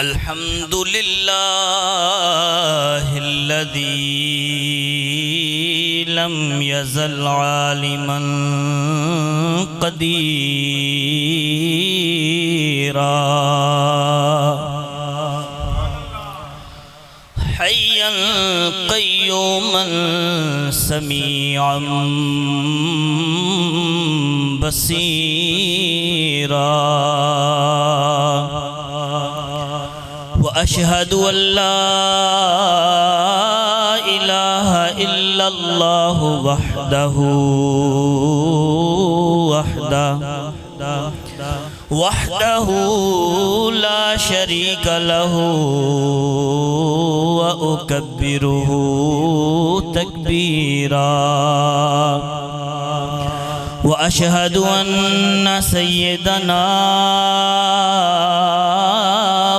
الحمد لله الذي لم يزل عالما قديرا حيا قيوما سميعا بصيرا وأشهد أن لا إله إلا الله وحده لا شريك له وأكبره تكبيرا وأشهد أن سيدنا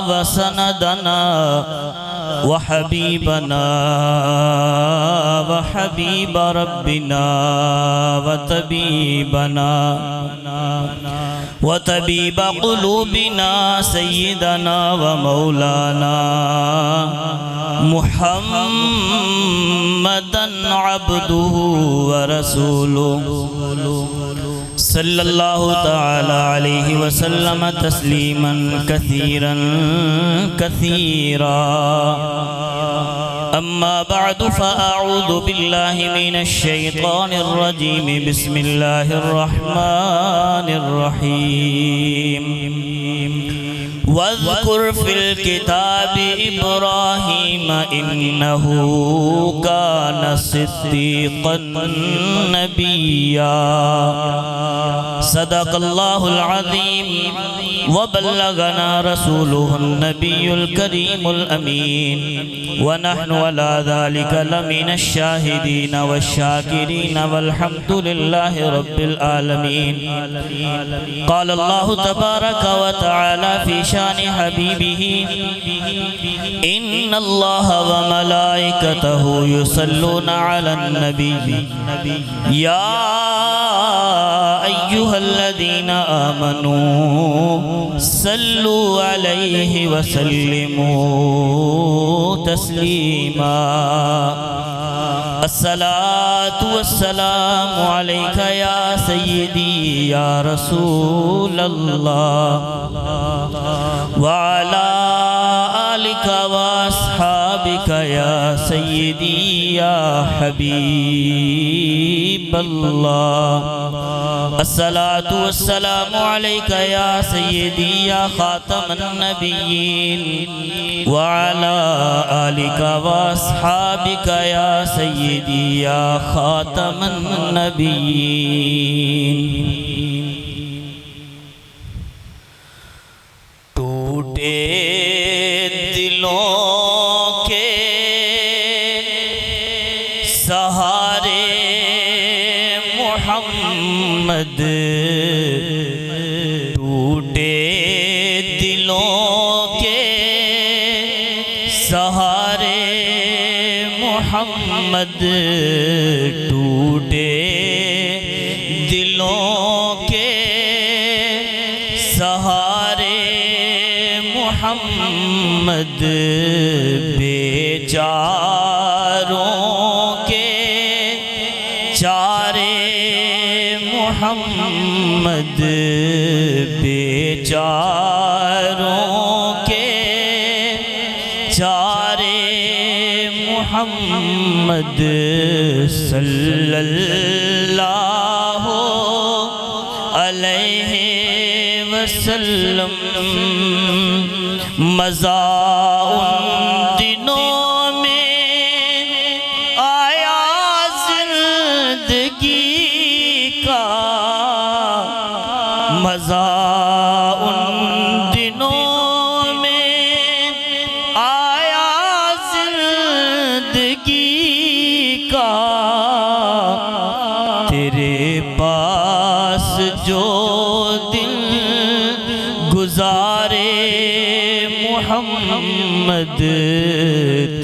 وسندنا وحبيبنا وحبيب ربنا وطبيب قلوبنا سيدنا ومولانا محمدا عبده ورسوله صلى الله تعالى عليه وسلم تسليما كثيرا كثيرا أما بعد فأعوذ بالله من الشيطان الرجيم بسم الله الرحمن الرحيم واذكر في الكتاب إبراهيم إنه كان صديقا نبيا صدق الله العظيم وبلغنا رسوله النبي الكريم الأمين ونحن على ذلك لمن الشاهدين والشاكرين والحمد لله رب العالمين. قال الله تبارك وتعالى في شان حبيبه إن الله وملائكته يصلون على النبي يا أيها الذين آمنوا صلوا عليه وسلموا تسليما. الصلاة والسلام عليك يا سيدي يا رسول الله وعلى آلك وأصحابك يا سيدي يا حبيب الله. الصلاة والسلام عليك يا سيدي يا خاتم النبيين وعلى آلك وأصحابك يا سيدي يا خاتم النبيين. ٹوٹے دلوں کے سہارے محمد ٹوٹے دلوں کے سہارے محمد ٹوٹے دلوں کے سہارے محمد بیچاروں کے چارے محمد بیچاروں کے چارے محمد صلی اللہ علیہ وسلم. مزہ ان دنوں میں آیا زندگی کا مزہ ان دنوں میں آیا زندگی کا. تیرے پاس جو دل گزارے محمد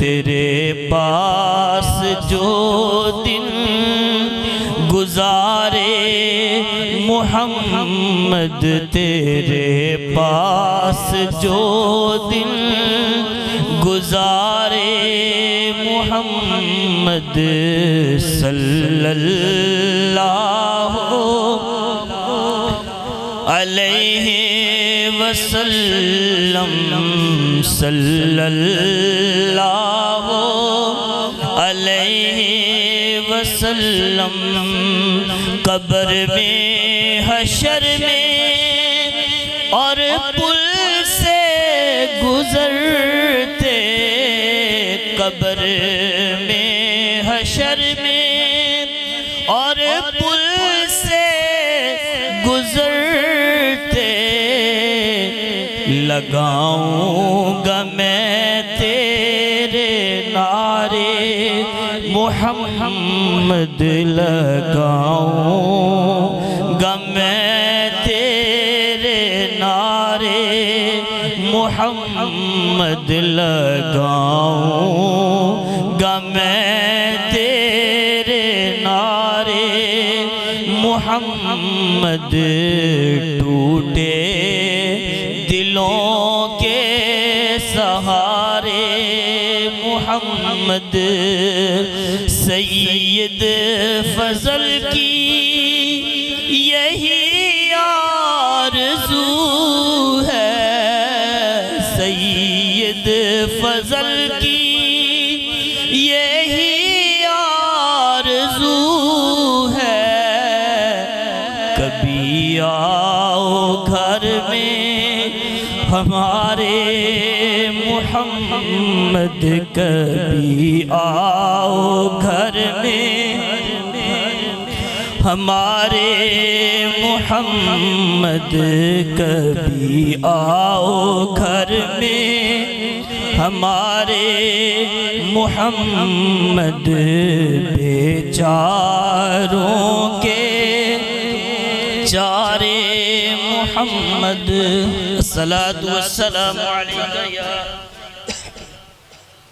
تیرے پاس جو دن گزارے محمد تیرے پاس جو دل گزارے محمد صلی اللہ علیہ وسلم صلی اللہ علیہ وسلم قبر میں حشر میں اور پل سے گزرتے قبر میں حشر میں اور پل سے گزرتے لگاؤں گا میں تیرے نعرے محمد لگاؤں گا میں تیرے نعرے محمد لگاؤں گا میں تیرے نعرے محمد ٹوٹے دلوں کے سہارے محمد سید فضل کی یہی آرزو ہے سید فضل کی یہی آرزو ہے کبھی آؤ گھر میں ہمارے محمد کبھی آؤ گھر میں ہمارے محمد کبھی آؤ گھر میں ہمارے محمد بیچاروں کے چارے محمد الصلاۃ والسلام علیکہ یا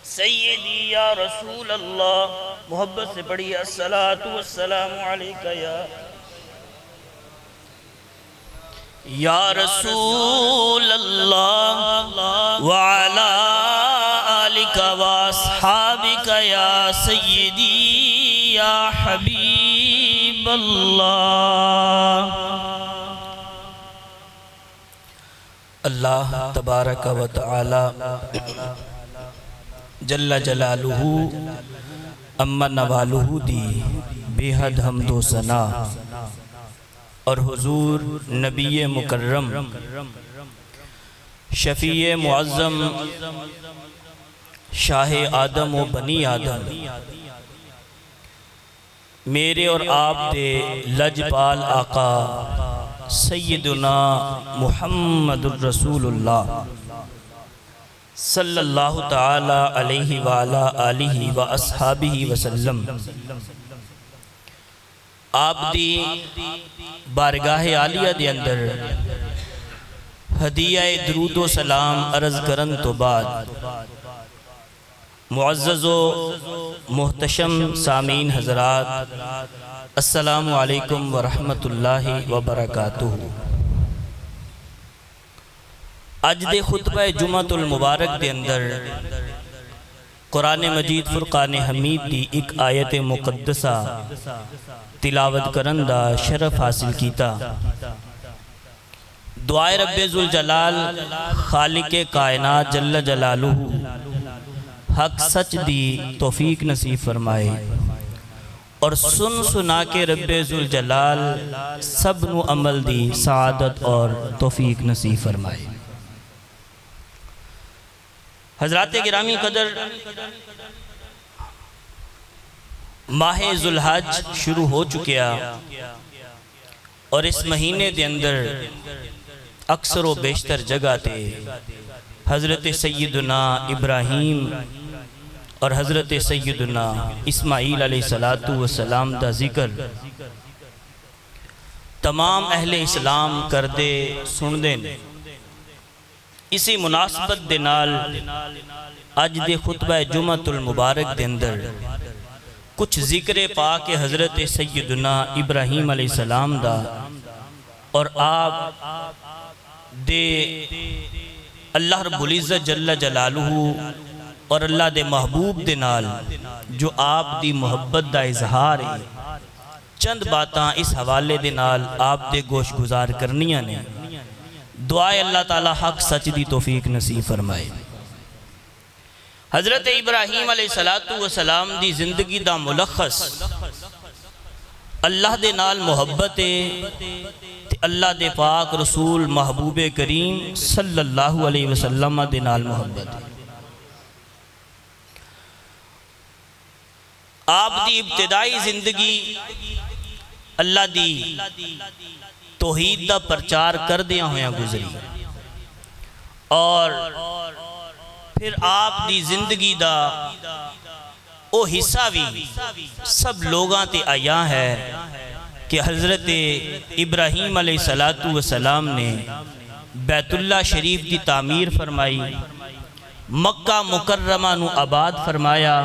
سیدی یا رسول اللہ محبت سے پڑھی الصلاۃ والسلام علیکہ یا رسول اللہ وعلا آلک واصحابک یا سیدی یا حبیب اللہ اللہ تبارک و تعالی جل جلالہ اما نوالہ دی بے حد حمد و ثنا اور حضور نبی مکرم شفیع معظم شاہ آدم و بنی آدم میرے اور آپ دے لجپال آقا سیدنا محمد الرسول اللہ صلی اللہ تعالی علیہ وآلہ آلہ واصحابہ وسلم آپ دی بارگاہ عالیہ دے اندر ہدیہ درود و سلام عرض کرن تو بعد معزز و محتشم سامعین حضرات السلام علیکم ورحمۃ اللہ وبرکاتہ اج دے خطبہ جمعۃ المبارک دے اندر قرآن مجید فرقان حمید دی ایک آیت مقدسہ تلاوت کرن دا شرف حاصل کیتا دعائے رب ذوالجلال خالق کائنات جل جلالہ حق سچ دی توفیق نصیب فرمائے اور سن سنا کے رب ذوالجلال سب نو عمل دی سعادت اور توفیق نصیب فرمائے حضرات گرامی قدر ماہ ذوالحج شروع ہو چکیا اور اس مہینے دے اندر اکثر و بیشتر جگہ تے حضرت سیدنا ابراہیم اور حضرت سیدنا اسماعیل علیہ السلام دا ذکر تمام اہل اسلام کردے سن دیں اسی مناسبت دے نال اج دے خطبہ جمعۃ المبارک دے اندر کچھ ذکر پاک حضرت سیدنا ابراہیم علیہ السلام دا اور آپ دے اللہ رب العزت جل جلالہ اور اللہ دے محبوب دے نال جو آپ دی محبت دا اظہار ہے، چند باتاں اس حوالے دے نال آپ دے گوش گزار کرنیاں نے۔ دعائے اللہ تعالیٰ حق سچ دی توفیق نصیب فرمائے۔ حضرت ابراہیم علیہ السلام دی زندگی دا ملخص اللہ دے نال محبت تے اللہ دے پاک رسول محبوب کریم صلی اللہ علیہ وسلم دے نال محبت ہے۔ آپ دی ابتدائی زندگی اللہ دی توحید دا پرچار کر دیا ہویا گزری، اور پھر آپ دی زندگی دا او حصہ بھی سب لوگاں تے آیا ہے کہ حضرت ابراہیم علیہ السلام نے بیت اللہ شریف دی تعمیر فرمائی، مکہ مکرمہ نو آباد فرمایا،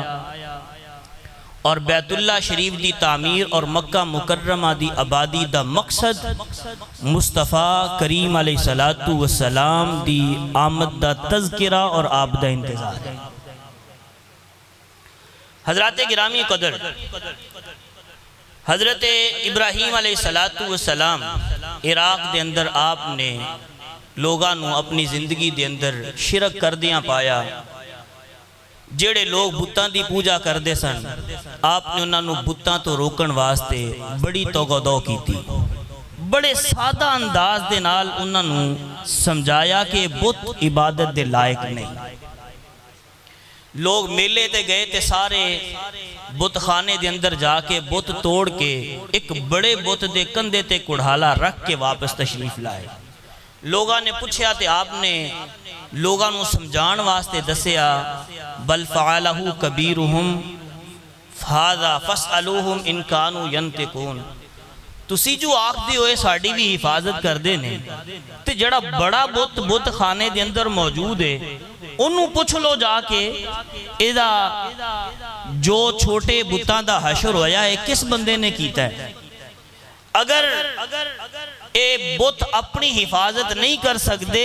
اور بیت اللہ شریف دی تعمیر اور مکہ مکرمہ دی آبادی دا مقصد مصطفیٰ کریم علیہ السلام دی آمد دا تذکرہ اور آپ دا انتظار ہے۔ حضرات گرامی قدر، حضرت ابراہیم علیہ السلام عراق دے اندر آپ نے لوگاں نو اپنی زندگی دے اندر شرک کر دیاں پایا۔ جڑے لوگ بتاں دی پوجا کر دے سن، آپ نے انہاں نو بتاں تو روکن واسطے بڑی توغدو کی تھی، بڑے سادہ انداز دے نال انہاں نو سمجھایا کہ بت عبادت دے لائق نہیں۔ لوگ میلے تے گئے تے سارے بت خانے دے اندر جا کے بت توڑ کے ایک بڑے بت دے کندھے تے کڑھالا رکھ کے واپس تشریف لائے۔ لوگاں نے پوچھا تے آپ نے لوگاں نو سمجھان واسطے دسیا، بل فعلہ کبیرہم فہذا فاسألوہم ان کانوا ینطقون۔ تسی جو آخ دی ہوئے ساڑی بھی حفاظت کر دے نے تے جڑا بڑا بت خانے دے اندر موجود ہے انہوں پوچھ لو جا کے ایدہ جو چھوٹے بتاں دا حشر ہویا ہے کس بندے نے کیتا ہے۔ اگر اے بت اپنی حفاظت نہیں کر سکتے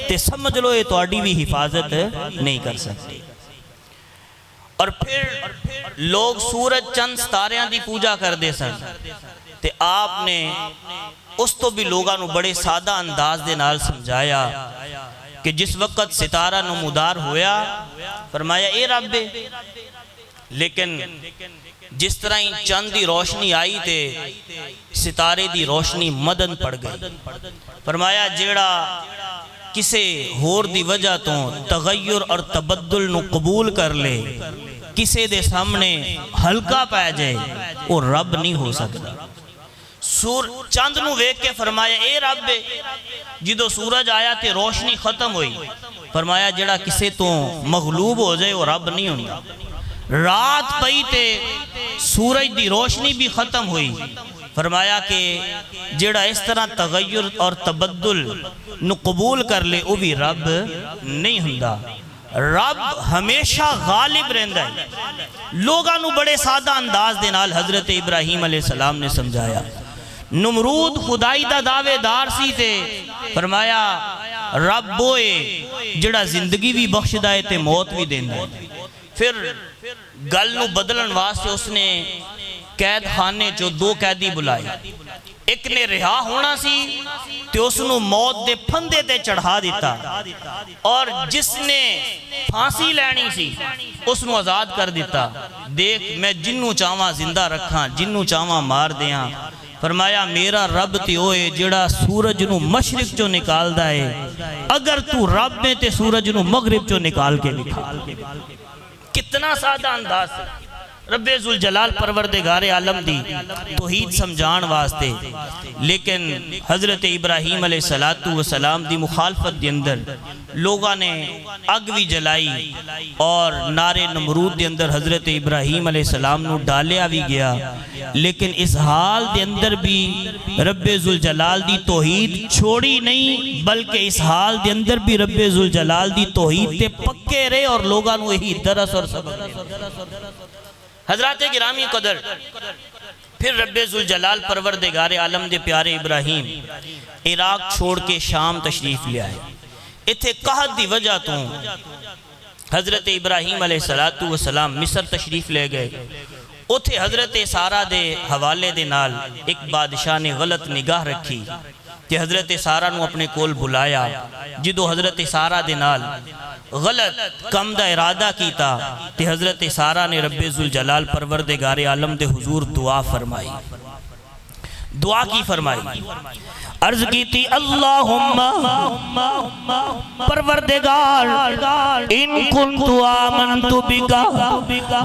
تے سمجھ لو اے تواڈی بھی حفاظت نہیں کر سکتے۔ اور پھر لوگ سورج چند ستاریاں دی پوجا کر دے سن تے آپ نے اس تو بھی لوگاں نو بڑے سادہ انداز دے نال سمجھایا کہ جس وقت ستارہ نمودار ہویا فرمایا اے رب، لیکن جس طرح ان چند دی روشنی آئی تے ستارے دی روشنی مدن پڑ گئی۔ فرمایا جیڑا کسے ہور دی وجہ تو تغیر اور تبدل نو قبول کر لے، کسے دے سامنے ہلکا پہ جائے، وہ رب نہیں ہو سکتا۔ چند نو ویک کے فرمایا اے رب، جدو سورج آیا تے روشنی ختم ہوئی، فرمایا جڑا کسے تو مغلوب ہو جائے وہ رب نہیں ہوتا۔ رات پئی تے سورج دی روشنی بھی ختم ہوئی، فرمایا کہ جڑا اس طرح تغیر اور تبدل نو قبول کر لے وہ بھی رب نہیں ہوندا۔ رب ہمیشہ غالب رہندا ہے۔ لوگاں نو بڑے سادہ انداز دے نال حضرت ابراہیم علیہ السلام نے سمجھایا۔ نمرود خدائی دا دعوے دار سی تے فرمایا رب بوئے جڑا زندگی بھی بخش دائے تے موت بھی دیندا ہے۔ پھر گل نو بدلن واسطے اس نے قید خانے جو دو قیدی بلائے، ایک نے رہا ہونا سی تے اس نو موت دے پھندے تے چڑھا دیتا، اور جس نے پھانسی لینی سی اس نو آزاد کر دیتا۔ دیکھ میں جنوں چاہواں زندہ رکھاں، جنوں چاہواں مار دیاں۔ فرمایا میرا رب تے ہوئے جڑا سورج نو مشرق چو نکال دائے، اگر تو رب میں تے سورج نو مغرب چو نکال کے نکال۔ کتنا سادہ انداز سے رب ذوالجلال پروردگار عالم دی توحید سمجھان واسطے، لیکن حضرت ابراہیم علیہ السلام دی مخالفت دی اندر لوگاں نے اگ بھی جلائی، اور نارے نمرود دی اندر حضرت ابراہیم علیہ السلام نو ڈالیا بھی گیا، لیکن اس حال دے اندر بھی رب ذوالجلال دی توحید چھوڑی نہیں، بلکہ اس حال دے اندر بھی رب ذوالجلال دی توحید تے پکے رہے اور لوگاں نو یہی درس اور سبق۔ حضرات گرامی قدر، پھر رب ذوالجلال پروردگار عالم دے پیارے ابراہیم عراق چھوڑ کے شام تشریف لے آئے. اتھے قحط دی وجہ تو حضرت ابراہیم علیہ السلام مصر تشریف لے گئے. اتھے حضرت سارہ دے حوالے دے نال ایک بادشاہ نے غلط نگاہ رکھی کہ حضرت سارہ نو اپنے کول بلایا. جدو حضرت سارہ دے نال غلط کم دا ارادہ کیتا کہ حضرت سارہ نے رب ذوالجلال پروردگار عالم دے حضور دعا فرمائی. دعا کی فرمائی، عرض کی تھی اللہم پروردگار ان کنت آمنت بکا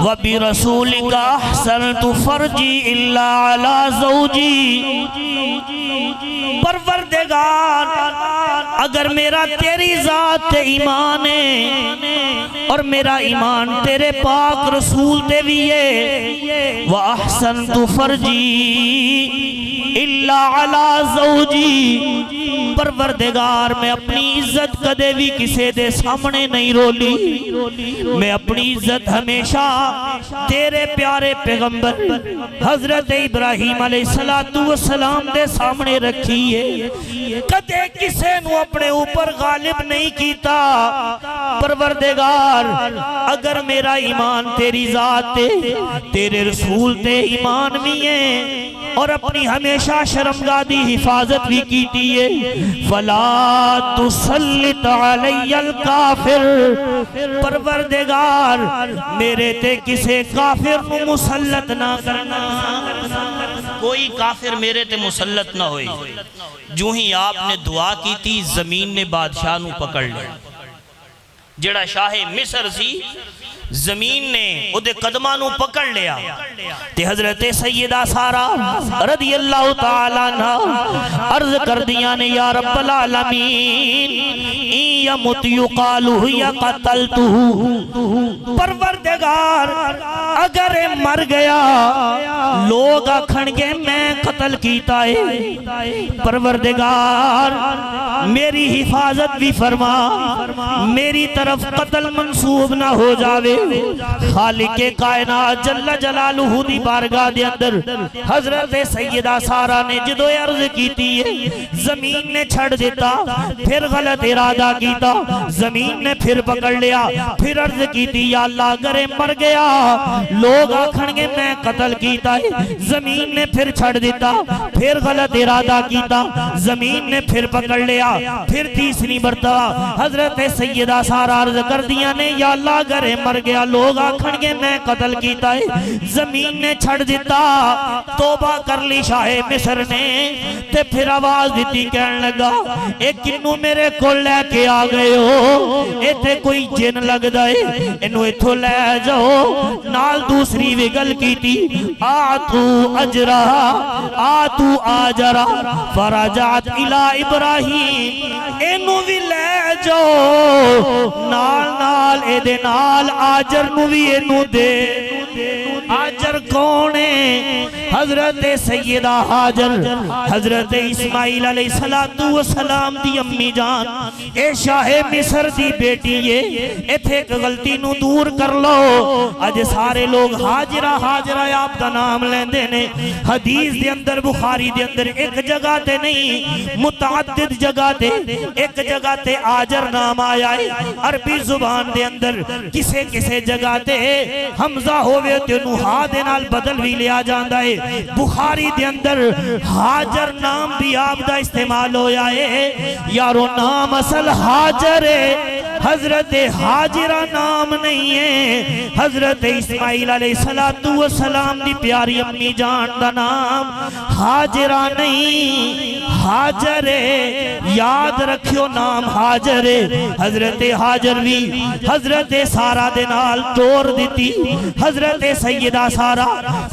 و برسولکا احسنت فرجی الا علی زوجی. پروردگار اگر میرا تیری ذات ایمان ہے اور میرا ایمان تیرے پاک رسول تے بھی ہے وَأَحْسَنْتُ فَرْجِي إِلَّا عَلَى زَوْجِي، پروردگار میں اپنی عزت کدے بھی کسے دے سامنے نہیں رولی. میں اپنی عزت ہمیشہ تیرے پیارے پیغمبر حضرت ابراہیم علیہ السلام دے سامنے رکھی ہے. کدے کسے نو اپنے اوپر غالب نہیں کیتا. پروردگار اگر میرا ایمان تیری ذات تے تیرے رسول تے ایمان بھی ہے اور اپنی ہمیشہ شرمگاہ دی حفاظت بھی کیتی ہے فَلَا تُسَلِّطْ عَلَيَّ الْكَافِرِ، پروردگار میرے تے کسے کافر نو مسلط نہ کرنا. کوئی کافر میرے تے مسلط نہ ہوئی. جو ہی آپ نے دعا کی تھی زمین نے بادشاہ نو پکڑ لیا. جڑا شاہ مصر سی زمین نے ادھے قدمانو پکڑ لیا. تے حضرت سیدہ سارہ رضی اللہ تعالیٰ عنہ عرض کر دیا نے یا رب العالمین این یمت یقالو یا قتلتو، پروردگار اگر مر گیا لوگ آکھنگے میں قتل کیتا ہے. پروردگار میری حفاظت بھی فرما، میری طرف قتل منسوب نہ ہو جاوے. خالق کائنات جل جلالہ دی بارگاہ دے اندر حضرت سیدہ سارہ نے جدو عرض کیتی ہے زمین نے چھڑ دیتا. پھر غلط ارادہ کیتا، زمین نے پھر پکڑ لیا. پھر عرض کیتی یا اللہ اگر مر گیا لوگ آکھنگے میں قتل کیتا ہے. زمین نے پھر چھڑ دیتا. پھر غلط ارادہ کیتا، زمین نے پھر پکڑ لیا. پھر تیسری مرتبہ حضرت سیدہ سارہ عرض کر دیا نے یا اللہ اگر مر گیا لوگ آکھنگے میں قتل کیتا ہے. زمین نے چھڑ دیتا. توبہ کر لی شاہ مصر نے. تے پھر آواز دیتی کہنے لگا ایک کنو میرے کو لے کے آ گئے ہو، ایتھے کوئی جن لگ دائے انہوں ایتھو لے جاؤ. نال دوسری وگل کی تھی آتو اجرہ آتو آجرہ فرجعت الى ابراہیم، انہوں بھی لے جاؤ نال اے دے نال آجر نو بھی انہوں دے. آجر کونے حضرت سیدہ حاجر حضرت اسماعیل علیہ السلام دی امی جان اے شاہ مصر دی بیٹی یہ ایتھے ایک غلطی نو دور کر لو. اج سارے لوگ حاجرہ حاجرہ آپ دا نام لیندے نے. حدیث دے اندر بخاری دے اندر ایک جگہ تے نہیں متعدد جگہ تے ایک جگہ تے آجر نام آیا ہے. عربی زبان دے اندر کسے کسے جگہ تے حمزہ ہوئے تے نو ہا دے نال بدل بھی لیا جاندہ ہے. بخاری دے اندر حاجر نام بھی آپ دا استعمال ہویا ہے. یارو نام اصل حاجر ہے، حضرت حاجرہ نام نہیں ہے. حضرت اسماعیل علیہ السلام دی پیاری امی جان دا نام حاجرہ نہیں حاجر ہے. یاد رکھیو نام حاجر ہے. حضرت حاجر بھی حضرت سارہ دے نال توڑ دیتی. حضرت سیدہ سارہ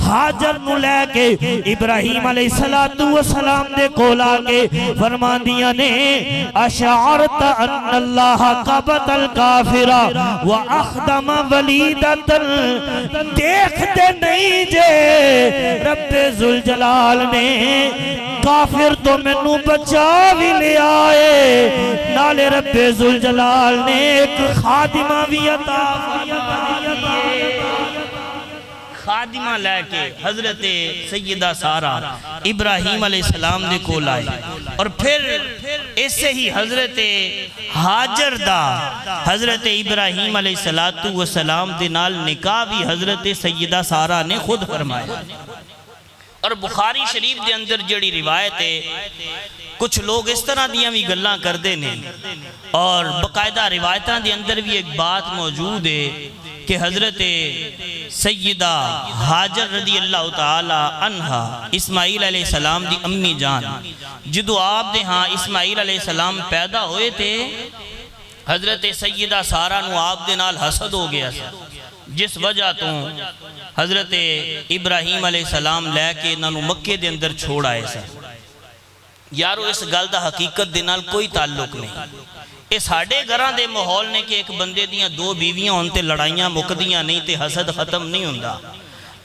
حاجر نو لے کے ابراہیم علیہ السلام دے کولا کے فرمان دیا نے اشعرت ان اللہ قبط الکافرہ واخدم ولیدت، دیکھتے نہیں جے رب ذوالجلال نے کافر تو میں نو بچا بھی لے آئے نالے رب ذوالجلال نے ایک خادمہ بھی عطا فرمائے. خادمہ لے کے حضرت سیدہ سارہ ابراہیم علیہ السلام دے کول آئے، اور پھر ایسے ہی حضرت حاجر دا حضرت ابراہیم علیہ السلام دے نال نکاح بھی حضرت سیدہ سارہ نے خود فرمایا۔ اور بخاری شریف دے اندر جڑی روایت ہے، کچھ لوگ اس طرح دیاں بھی گلاں کر دے نے، اور باقاعدہ روایتاں دے اندر بھی ایک بات موجود ہے کہ حضرت سیدہ حاجر رضی اللہ تعالی عنہ اسماعیل علیہ السلام دی امی جان، جدو آپ دے ہاں اسماعیل علیہ السلام پیدا ہوئے تھے، حضرت سیدہ سارہ نو آپ دے نال حسد ہو گیا سا، جس وجہ تو حضرت ابراہیم علیہ السلام لے کے انہوں مکے دے اندر چھوڑ آئے سا۔ یارو اس گل دا حقیقت دے نال کوئی تعلق نہیں، اس ساڑے گھراں دے ماحول نے کہ ایک بندے دیاں دو بیویاں ہون تے لڑائیاں مکدیاں نہیں تے حسد ختم نہیں ہوندا،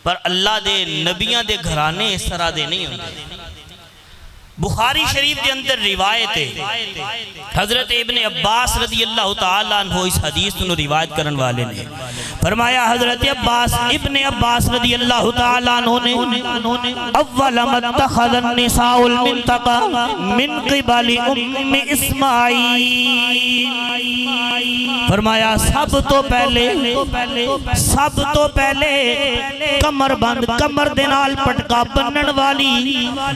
پر اللہ دے نبیاں دے گھرانے اس طرح دے نہیں ہوندے۔ بخاری شریف دے اندر روایت ہے، حضرت ابن عباس رضی اللہ تعالیٰ عنہ اس حدیث کو روایت کرن والے نے فرمایا، حضرت ابن عباس رضی اللہ تعالیٰ عنہ نے اول ما اتخذ النساء المنطقہ من قبل ام اسماعیل، فرمایا سب تو پہلے کمر بند کمر دنال پٹکا بنن والی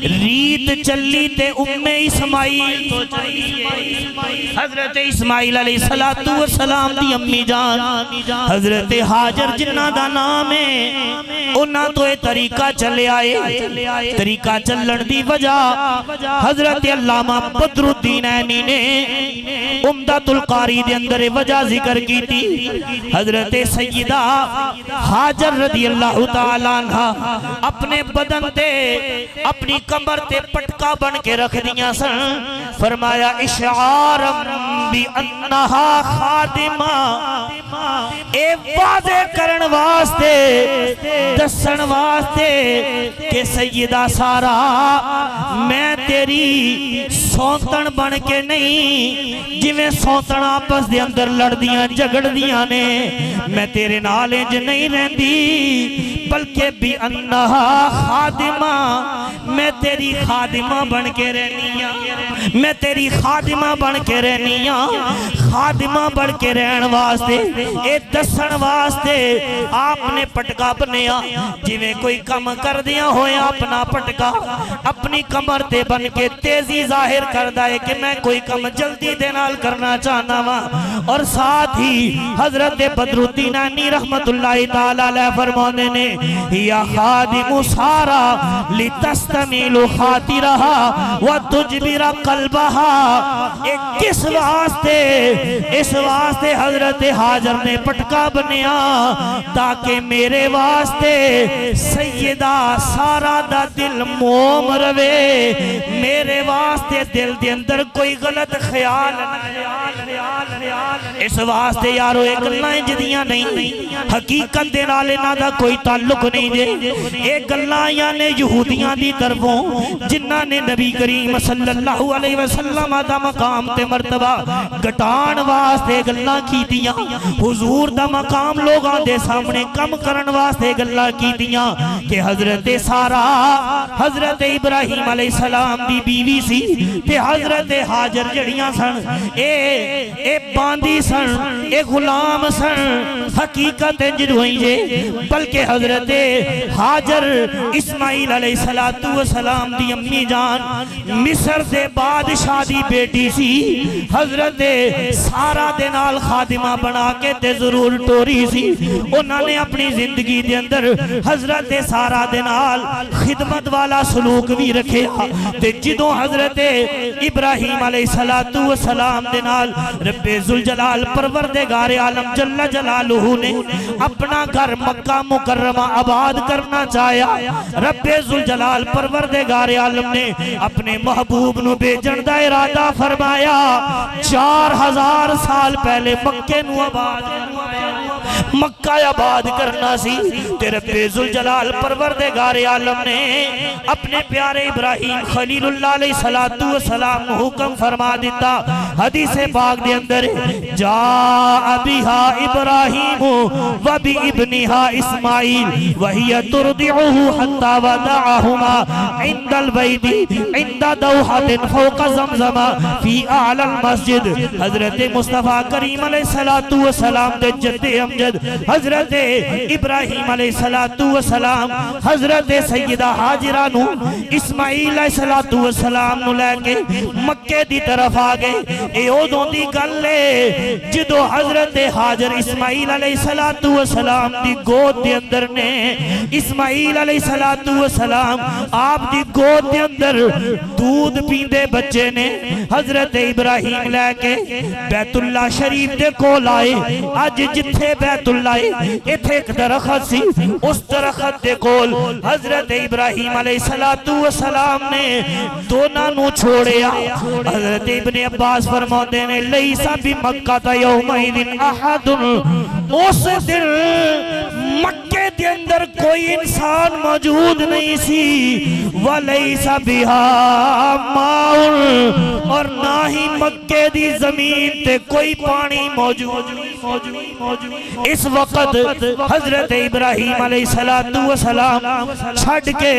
ریت چلی تے ام اسماعیل تو چاہیے، حضرت اسماعیل علیہ السلام دی امی جان حضرت حاجر جنہ دا نام ہے، انہاں تو یہ طریقہ چلے آئے، طریقہ چلن دی وجہ حضرت علامہ بدر الدین عینی نے عمدۃ القاری دے اندر وجہ ذکر کی تھی۔ حضرت سیدہ حاجر رضی اللہ تعالیٰ عنہ اپنے بدن تے اپنی کمر تے پٹکا بن کے رکھ دیا سن، فرمایا اشعارم بی انہا خادمہ، اے واضح کرن واسطے دسن واسطے کہ سیدہ سارہ میں تیری سوتن بن کے نہیں، جویں سوتن آپس دے اندر لڑ دیاں جگڑ دیاں نے، میں تیرے نالج نہیں رہندی، بلکہ بھی انہا خادمہ، میں تیری خادمہ بن کے رہنیاں، میں تیری خادمہ بن کے رہنیاں، خادمہ بن کے رہن واسطے اے دسن واسطے آپ نے پٹکا بنیا، جویں کوئی کم کر دیا ہویا اپنا پٹکا اپنی کمر تے بن کے تیزی ظاہر کر دائے کہ میں کوئی کم جلدی دے نال کرنا چاہنا وا۔ اور ساتھ ہی حضرت بدر الدین عینی رحمت اللہ تعالیٰ علیہ فرمانے نے، یا خادم سارا لتستمیل خاطرہا وتجبر قلبہا، کس واسطے؟ اس واسطے حضرت حاجر نے پٹکا بنیا تاکہ میرے واسطے سیدہ سارہ دا دل موم روے، میرے واسطے دل دے اندر کوئی غلط خیال، اس واسطے یارو ایک گلاں جدیاں نہیں، حقیقت دے نال انہاں دا کوئی تعلق نہیں دے، ایک گلاں یعنی یہودیاں دی طرفوں جنہاں نے نبی کریم صلی اللہ علیہ وسلم دا مقام تے مرتبہ گٹان واسطے گلاں کی دیاں، حضور دا مقام لوگاں دے سامنے کم کرن واسطے گلاں کی دیاں کہ حضرت سارہ حضرت ابراہیم علیہ السلام دی بیوی سی تے حضرت حاجر جڑیاں سن اے باندی سن، اے غلام سن، حقیقت انجر ہوئی جے، بلکہ حضرت حاجر اسماعیل علیہ السلام دی امی جان مصر دے بادشاہ دی بیٹی سی، حضرت سارہ دے نال خادمہ بنا کے تے ضرور ٹوری سی، انہوں نے اپنی زندگی دے اندر حضرت سارہ دے نال خدمت والا سلوک بھی رکھے، تے جدوں حضرت ابراہیم علیہ السلام دے نال رب ذوالجلال پروردگار عالم جل جلالہ نے اپنا گھر مکہ مکرمہ آباد کرنا چاہیا، رب ذوالجلال پروردگار عالم نے اپنے محبوب نو بھیجن دا ارادہ فرمایا، 4000 سال پہلے مکے نو آباد مکہ آباد کرنا سی تے رب ذوالجلال پروردگار عالم نے اپنے پیارے ابراہیم خلیل اللہ علیہ السلام حکم فرما دیتا حدیث پاک دے اندر جاء بہا ابراہیم و بی ابنہا اسماعیل وہی ترضعہ حتی ودعہما عند البیت عند دوحۃ فوق زمزم فی اعلی المسجد حضرت مصطفیٰ کریم علیہ السلام دے جد امجد حضرت ابراہیم علیہ السلام حضرت سیدہ حاجرہ نو اسماعیل علیہ السلام نو لے کے مکے دی طرف آگے اے ادوں دی گل لے جدو حضرت حاجر اسماعیل علیہ السلام دی گود دے اندر نے اسماعیل علیہ السلام آپ دی گود دے اندر دودھ پیندے بچے نے حضرت ابراہیم لے کے بیت اللہ شریف دے کول آئے آج جتھے بیت اللہ ایتھے ایک درخت سی اس درخت دے کول حضرت ابراہیم علیہ السلام نے دونوں نو چھوڑیا حضرت ابن عباس فرماتے نے لیسا بی مکہ تا یومئذ احد اس دن مکے دے اندر کوئی انسان موجود نہیں سی وَلَيْسَ بِهَا مَاءٌ اور نہ ہی مکے دی زمین تے کوئی پانی موجود اس وقت حضرت ابراہیم علیہ السلام چھڑ کے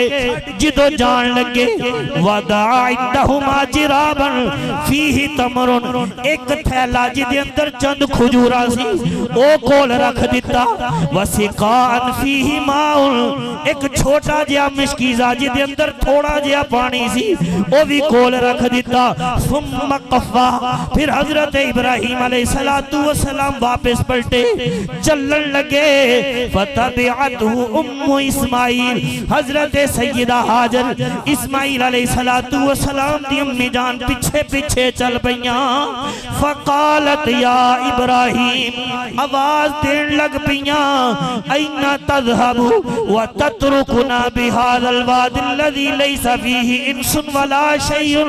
جدو جان لگے وَدَعَ عِنْدَهُمَا جِرَابًا فِيهِ تَمْرٌ ایک تھیلا جدے اندر چند کھجورا سی او کول رکھ دیتا وَسِقَاءً فِيهِ مَاءٌ ایک چھوٹا جیا مشکیزہ جدے اندر تھوڑا جیا پانی سی او بھی کول رکھ دیتا ثم قفا پھر حضرت ابراہیم علیہ السلام واپس پلٹے چلن لگے فتبعتہ ام اسماعیل حضرت سیدہ حاجر اسماعیل علیہ السلام دی امی جان پیچھے پیچھے چل پئیاں فقالت یا ابراہیم آواز دین لگ پئیاں این تذهب وتترکنا بهذا الواد الذي ليس فيه انس ولا شيء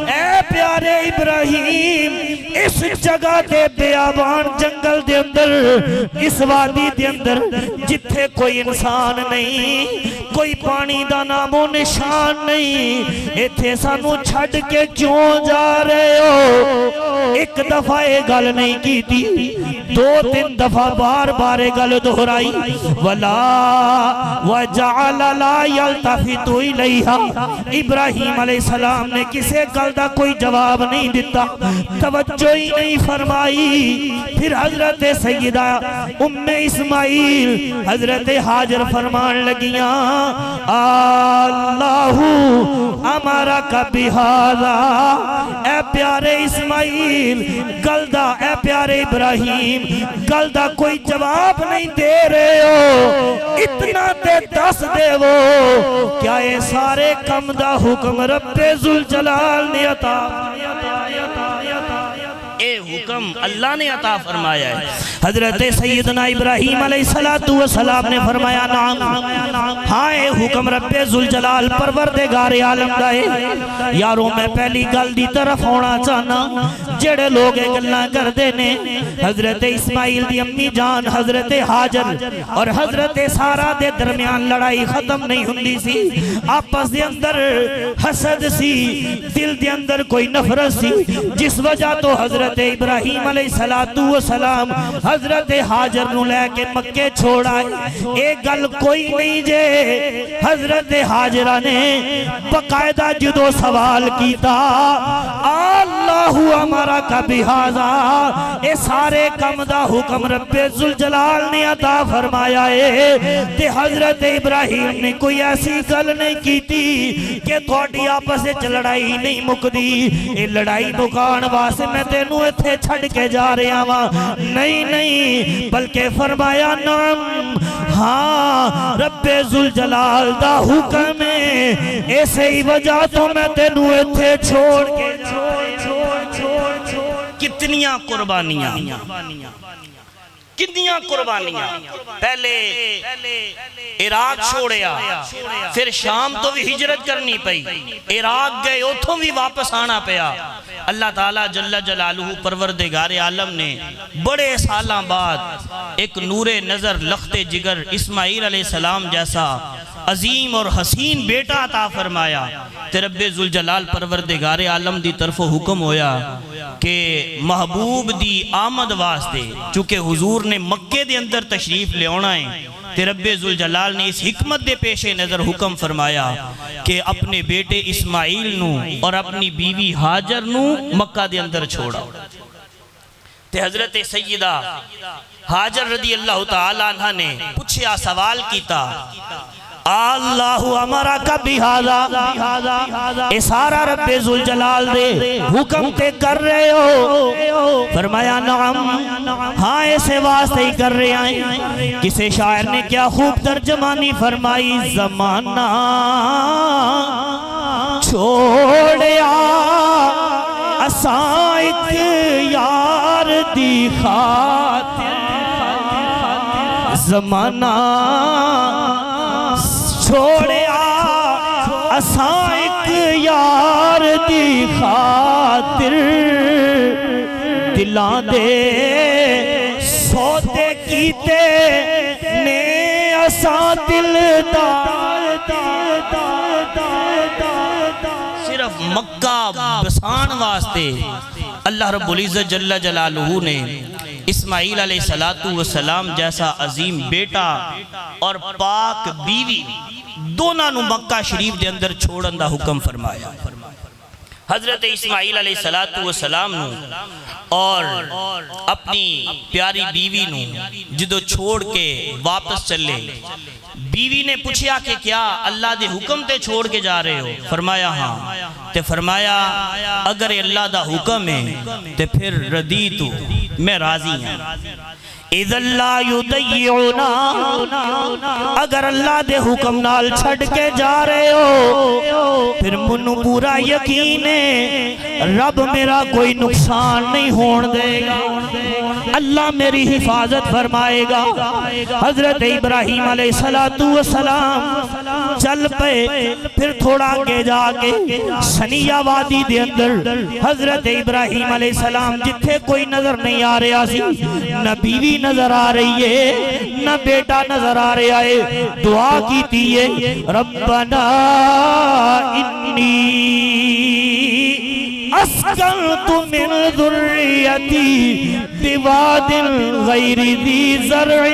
اے پیارے ابراہیم اس جگہ دے بیابان جنگل دے اندر اس وادی دے اندر جتھے کوئی انسان نہیں کوئی پانی دا نام و نشان نہیں ایتھے سانو چھڑ کے کیوں جا رہے ہو ایک دفعہ گل نہیں کی تھی دو تین دفعہ بار بار گل دہرائی ولا وجعل لا يلتفت الیہا ابراہیم علیہ السلام نے کسے گل دا کوئی جواب نہیں دیتا توجہ ہی نہیں فرمائی پھر حضرت سیدہ ام اسماعیل حضرت حاجر فرمان لگیاں اللہ امرک بہذا اے پیارے اسماعیل گلدہ اے پیارے ابراہیم گلدہ کوئی جواب نہیں دے رہے ہو اتنا تے دس دے وہ کیا یہ سارے کم دا حکم رب ذوالجلال نے عطا اے حکم اللہ نے عطا فرمایا ہے حضرت سیدنا ابراہیم علیہ السلام نے فرمایا نعم ہاں اے حکم رب ذوالجلال پروردگار عالم دا ہے یاروں میں پہلی گل دی طرف ہونا چاہنا جڑے لوگ گلاں کردے نے حضرت اسماعیل دی امی جان حضرت حاجر اور حضرت سارہ دے درمیان لڑائی ختم نہیں ہوندی سی آپس دے اندر حسد سی دل دے اندر کوئی نفرت سی جس وجہ تو حضرت ابراہیم علیہ السلام حضرت حاجر نو لے کے مکے چھوڑا ایک گل کوئی نہیں جے حضرت حاجرہ نے باقاعدہ جدو سوال کیتا اللہ ہمارا کبھی بہذا اے سارے کم دا حکم رب ذوالجلال نے عطا فرمایا ہے تے حضرت ابراہیم نے کوئی ایسی گل نہیں کیتی کہ تھوڑی آپس لڑائی نہیں مکدی اے لڑائی مکان واسے میں تینوں ایتھے چھڑ کے جا رہے ہاں نہیں بلکہ فرمایا نام ہاں رب ذوالجلال دا حکم ہے ایسے ہی وجہ تو میں تینوں ایتھے چھوڑ کے کتنیاں قربانیاں کتنیاں قربانیاں، پہلے عراق چھوڑیا، پھر شام تو بھی ہجرت کرنی پئی، عراق گئے اتھوں بھی واپس آنا پیا۔ اللہ تعالیٰ جل جلالہ پروردگار عالم نے بڑے سالاں بعد ایک نور نظر لخت جگر اسماعیل علیہ السلام جیسا عظیم اور حسین بیٹا عطا فرمایا۔ تے رب ذوالجلال پروردگار عالم دی طرف حکم ہویا کہ محبوب دی آمد واسطے، چونکہ حضور نے مکے دے اندر تشریف لے آنا ہے، تے رب ذوالجلال نے اس حکمت دے پیش نظر حکم فرمایا کہ اپنے بیٹے اسماعیل نو اور اپنی بیوی حاجر نو مکہ دے اندر چھوڑا۔ تے حضرت سیدہ حاجر رضی اللہ تعالیٰ عنہ نے پوچھیا، سوال کیتا، اللہ ہمارا کبھی حاضر اے سارا رب ذوالجلال دے حکم تے کر رہے ہو؟ فرمایا نعم، ہاں ایسے واسطے ہی کر رہے ہیں۔ کسی شاعر نے کیا خوب ترجمانی فرمائی، زمانہ چھوڑیا اساں ایک یار دی خاطر، زمانہ چھوڑیا اساں ایک یار دی خاطر، دلان دے سودے کیتے نے اساں دلدار، صرف مکہ بسان واسطے اللہ رب العزت جل جلالہ نے اسماعیل علیہ السلام جیسا عظیم بیٹا اور پاک بیوی دونوں نو مکہ شریف دے اندر چھوڑن دا حکم فرمایا۔ حضرت اسماعیل علیہ السلام نو اور اپنی پیاری بیوی نو جدو چھوڑ کے واپس چلے، بیوی نے پوچھیا کہ کیا اللہ دے حکم تے چھوڑ کے جا رہے ہو؟ فرمایا ہاں۔ تے فرمایا اگر اللہ دا حکم ہے تے پھر ردیتو، میں راضی ہوں۔ اِذَا اللَّهُ يُضَيِّعُنَا، اگر اللہ دے حکم نال چھڑ کے جا رہے ہو پھر منو پورا یقین ہے رب میرا کوئی نقصان نہیں ہون دے گا، اللہ میری حفاظت فرمائے گا۔ حضرت ابراہیم علیہ السلام چل پے، پھر تھوڑا آگے جا کے سنیہ وادی دے اندر حضرت ابراہیم علیہ السلام جتھے کوئی نظر نہیں آ رہا سی، نہ بیوی نظر آ رہی ہے نہ بیٹا نظر آ رہا ہے، دعا کی ہے ربنا انی اسکنت من ذریتی بواد غیر ذی زرع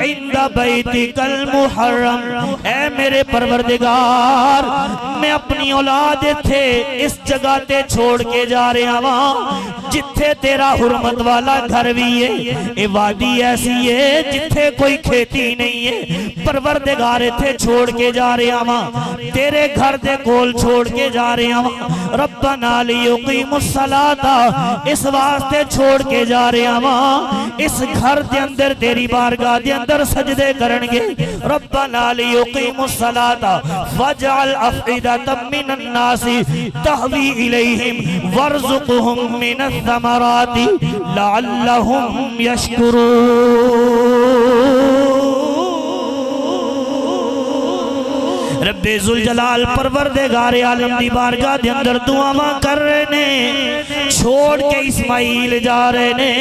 عند بیتک المحرم، اے میرے پروردگار میں اپنی اولاد تھے اس جگہ تے چھوڑ کے جا رہا ہوں جتھے تیرا حرمت والا گھر بھی ہے، اے وادی ایسی ہے جتھے کوئی کھیتی نہیں ہے، پروردگار تھے چھوڑ کے جا رہا ہوں تیرے گھر دے کول چھوڑ کے جا رہا ہوں، ربنا لیقیم الصلاۃ اس واسطے چھوڑ کے جا رہا ہوں اس گھر دے اندر تیری بارگاہ دے اندر سجدے کرنگے، ربنا لیقیم الصلاۃ فاجعل افئدۃ من الناس تہوی الیہم وارزقہم من الثمرات لعلہم یشکرون۔ رب ذوالجلال پروردگار عالم دی بارگاہ دے اندر دعاواں کر رہے نے، چھوڑ کے اسماعیل جا رہے نے۔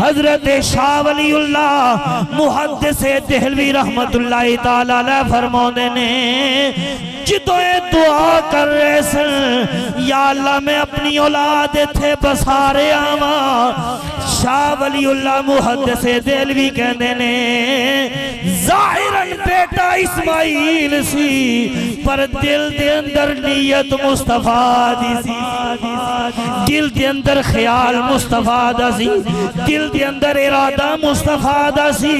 حضرت شاہ ولی اللہ محدث دہلوی رحمت اللہ تعالیٰ علیہ فرماؤں نے جدو یہ دعا کر رہے سن یا اللہ میں اپنی اولاد تھے بسا رہے آماں، شاہ ولی اللہ محدث دہلوی کہنے نے ظاہراً بیٹا اسماعیل سی پر دل دے اندر نیت مصطفیٰ دی سی، دل دے اندر خیال مصطفیٰ دا سی، دل دے اندر ارادہ مصطفیٰ دا سی،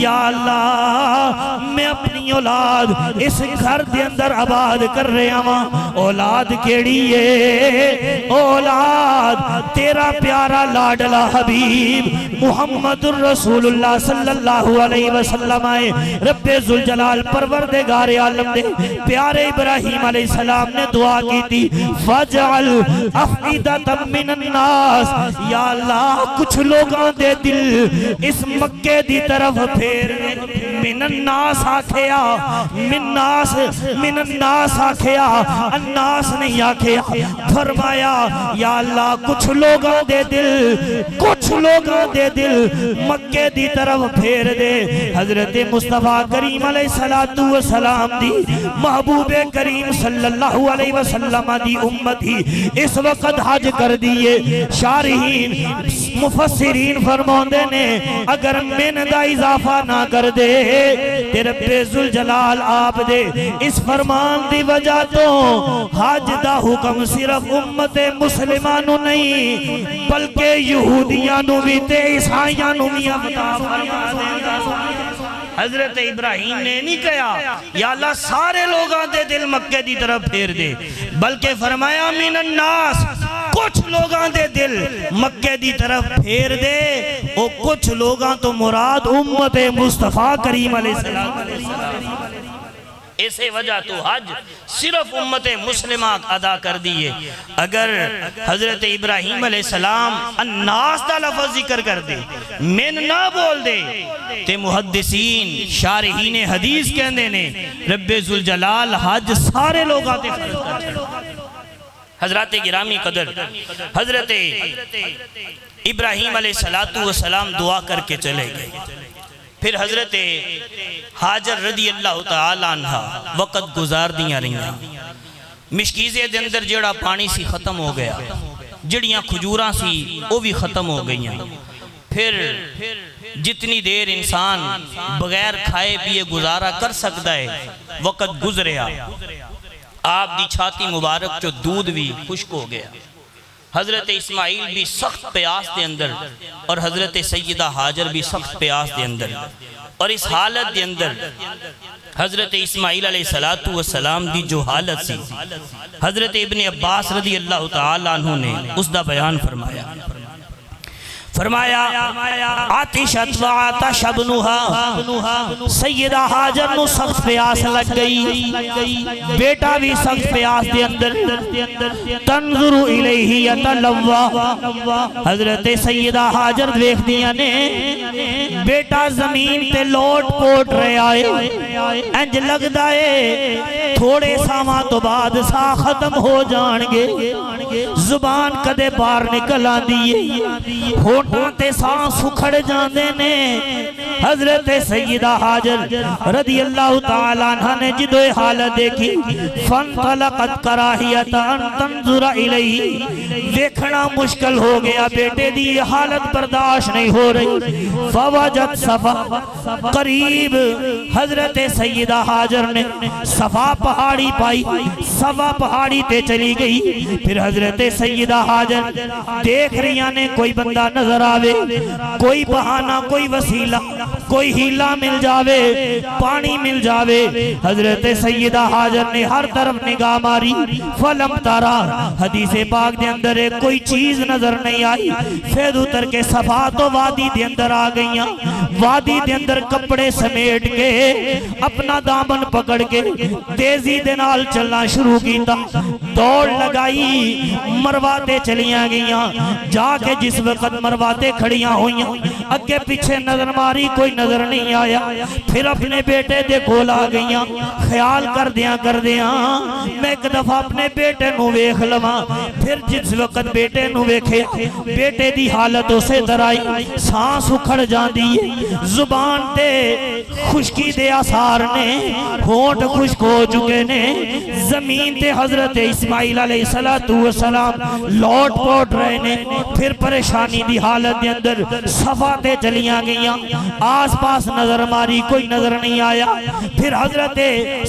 یا اللہ میں اپنی اولاد اس گھر دے اندر آباد کر رہے ہوں، اولاد کیڑی ہے؟ اولاد تیرا پیارا لاڈلا حبیب محمد الرسول اللہ صلی اللہ علیہ وسلم آئے، رب ذوالجلال پروردگار عالم دے پیارے ابراہیم علیہ السلام نے دعا کی تھی فَجْعَلْ أَفْئِدَةً مِّنَ النَّاسِ یا اللہ کچھ لوگاں دے دل اس مکے دی طرف پھیر من الناس آکھیا من الناس آکھیا الناس نہیں آکھیا فرمایا یا اللہ کچھ لوگاں دے دل مکے دی طرف پھیر دے حضرت مصطفیٰ کریم علیہ السلام دی محبوب کریم صلی اللہ علیہ وسلم دی امت ہی اس وقت حج کر دیئے شارحین مفسرین فرماندے نے اگر من دا اضافہ نہ کر دے تیرے رب ذوالجلال آپ دے اس فرمان دی وجہ تو حج دا حکم صرف امت مسلمانوں نہیں بلکہ یہودیانوں بھی تے عیسائیانوں بھی عطا فرما دے حضرت ابراہیم نے نہیں کہا یا اللہ سارے لوگاں دے دل مکے دی طرف پھیر دے بلکہ فرمایا من الناس کچھ لوگاں دے دل مکے دی طرف پھیر دے او کچھ لوگاں تو مراد امت مصطفیٰ کریم علیہ السلام اسے وجہ تو حج صرف امت مسلمہ ادا کر دیئے اگر حضرت ابراہیم علیہ السلام الناس دا لفظ ذکر کر دے من نہ بول دے تے محدثین شارحین حدیث کہندے نے رب ذوالجلال حج سارے لوگاں تے فرض کر حضرات گرامی قدر حضرت ابراہیم علیہ السلام دعا کر کے چلے گئے پھر حضرت حاجر رضی اللہ تعالیٰ عنہ وقت گزار دیاں رہیاں مشکیزے دے اندر جڑا پانی سی ختم ہو گیا جڑیاں کھجوراں سی وہ بھی ختم ہو گئیاں پھر جتنی دیر انسان بغیر کھائے پیے گزارا کر سکتا ہے وقت گزریا آپ دی چھاتی مبارک جو دودھ بھی خشک ہو گیا حضرت اسماعیل بھی سخت پیاس دے اندر اور حضرت سیدہ حاجر بھی سخت پیاس دے اندر اور اس حالت دے اندر حضرت اسماعیل علیہ السلام دی جو حالت سی حضرت ابن عباس رضی اللہ تعالیٰ عنہ نے اس دا بیان فرمایا آتشت و آتش ابنها سیدہ حاجر نو سخت پیاس لگ گئی بیٹا بھی سخت پیاس دے اندر تنظر الیہ یتلوہ حضرت سیدہ حاجر دیکھ دیا نے بیٹا زمین تے لوٹ پوٹ رہے آئے انج لگ دائے تھوڑے ساما تو بعد سا ختم ہو جانگے زبان کدے بار نکل آن دیئے ہوٹاں تے سانس سکھڑ جاندے نے حضرت سیدہ حاجر رضی اللہ تعالیٰ عنہ نے جدوئے حالت دیکھی فانطلقت کراہیتا ان تنظر الیہ دیکھنا مشکل ہو گیا بیٹے دی حالت برداشت نہیں ہو رہی فوجد صفا قریب حضرت سیدہ حاجر نے صفا پہاڑی پائی صفا پہاڑی تے چلی گئی پھر حضرت سیدہ حاجر دیکھ رہی نے کوئی بندہ نظر آوے کوئی بہانہ کوئی وسیلہ کوئی ہیلہ مل جاوے پانی مل جاوے حضرت سیدہ حاجر نے ہر طرف نگاہ ماری فلم تارا حدیث پاک دے اندر کوئی چیز نظر نہیں آئی پھر اتر کے صفا تو وادی دے اندر آ گئیاں وادی دے اندر کپڑے سمیٹ کے اپنا دامن پکڑ کے تیزی دے نال چلنا شروع کیتا دوڑ لگائی مرواتے چلیاں گئیاں جا کے جس وقت مرواتے کھڑیاں ہوئیاں اگے پیچھے نظر ماری کوئی نظر نہیں آیا پھر اپنے بیٹے دے کول آ گئیاں خیال کر دیاں میں ایک دفعہ اپنے بیٹے نو ویکھ لواں پھر جس وقت بیٹے نو ویکھے بیٹے دی حالت اسے درائی سانس اکھڑ جان دیئے زبان تے خشکی دے آثار نے ہونٹ خشک ہو چکے نے زمین تے حضرت اسماعیل علیہ السلام لوٹ پوٹ رہے نے پھر پریشانی دی حالت دے اندر صفا تے چلیاں گئیاں آس پاس نظر ماری کوئی نظر نہیں آیا پھر حضرت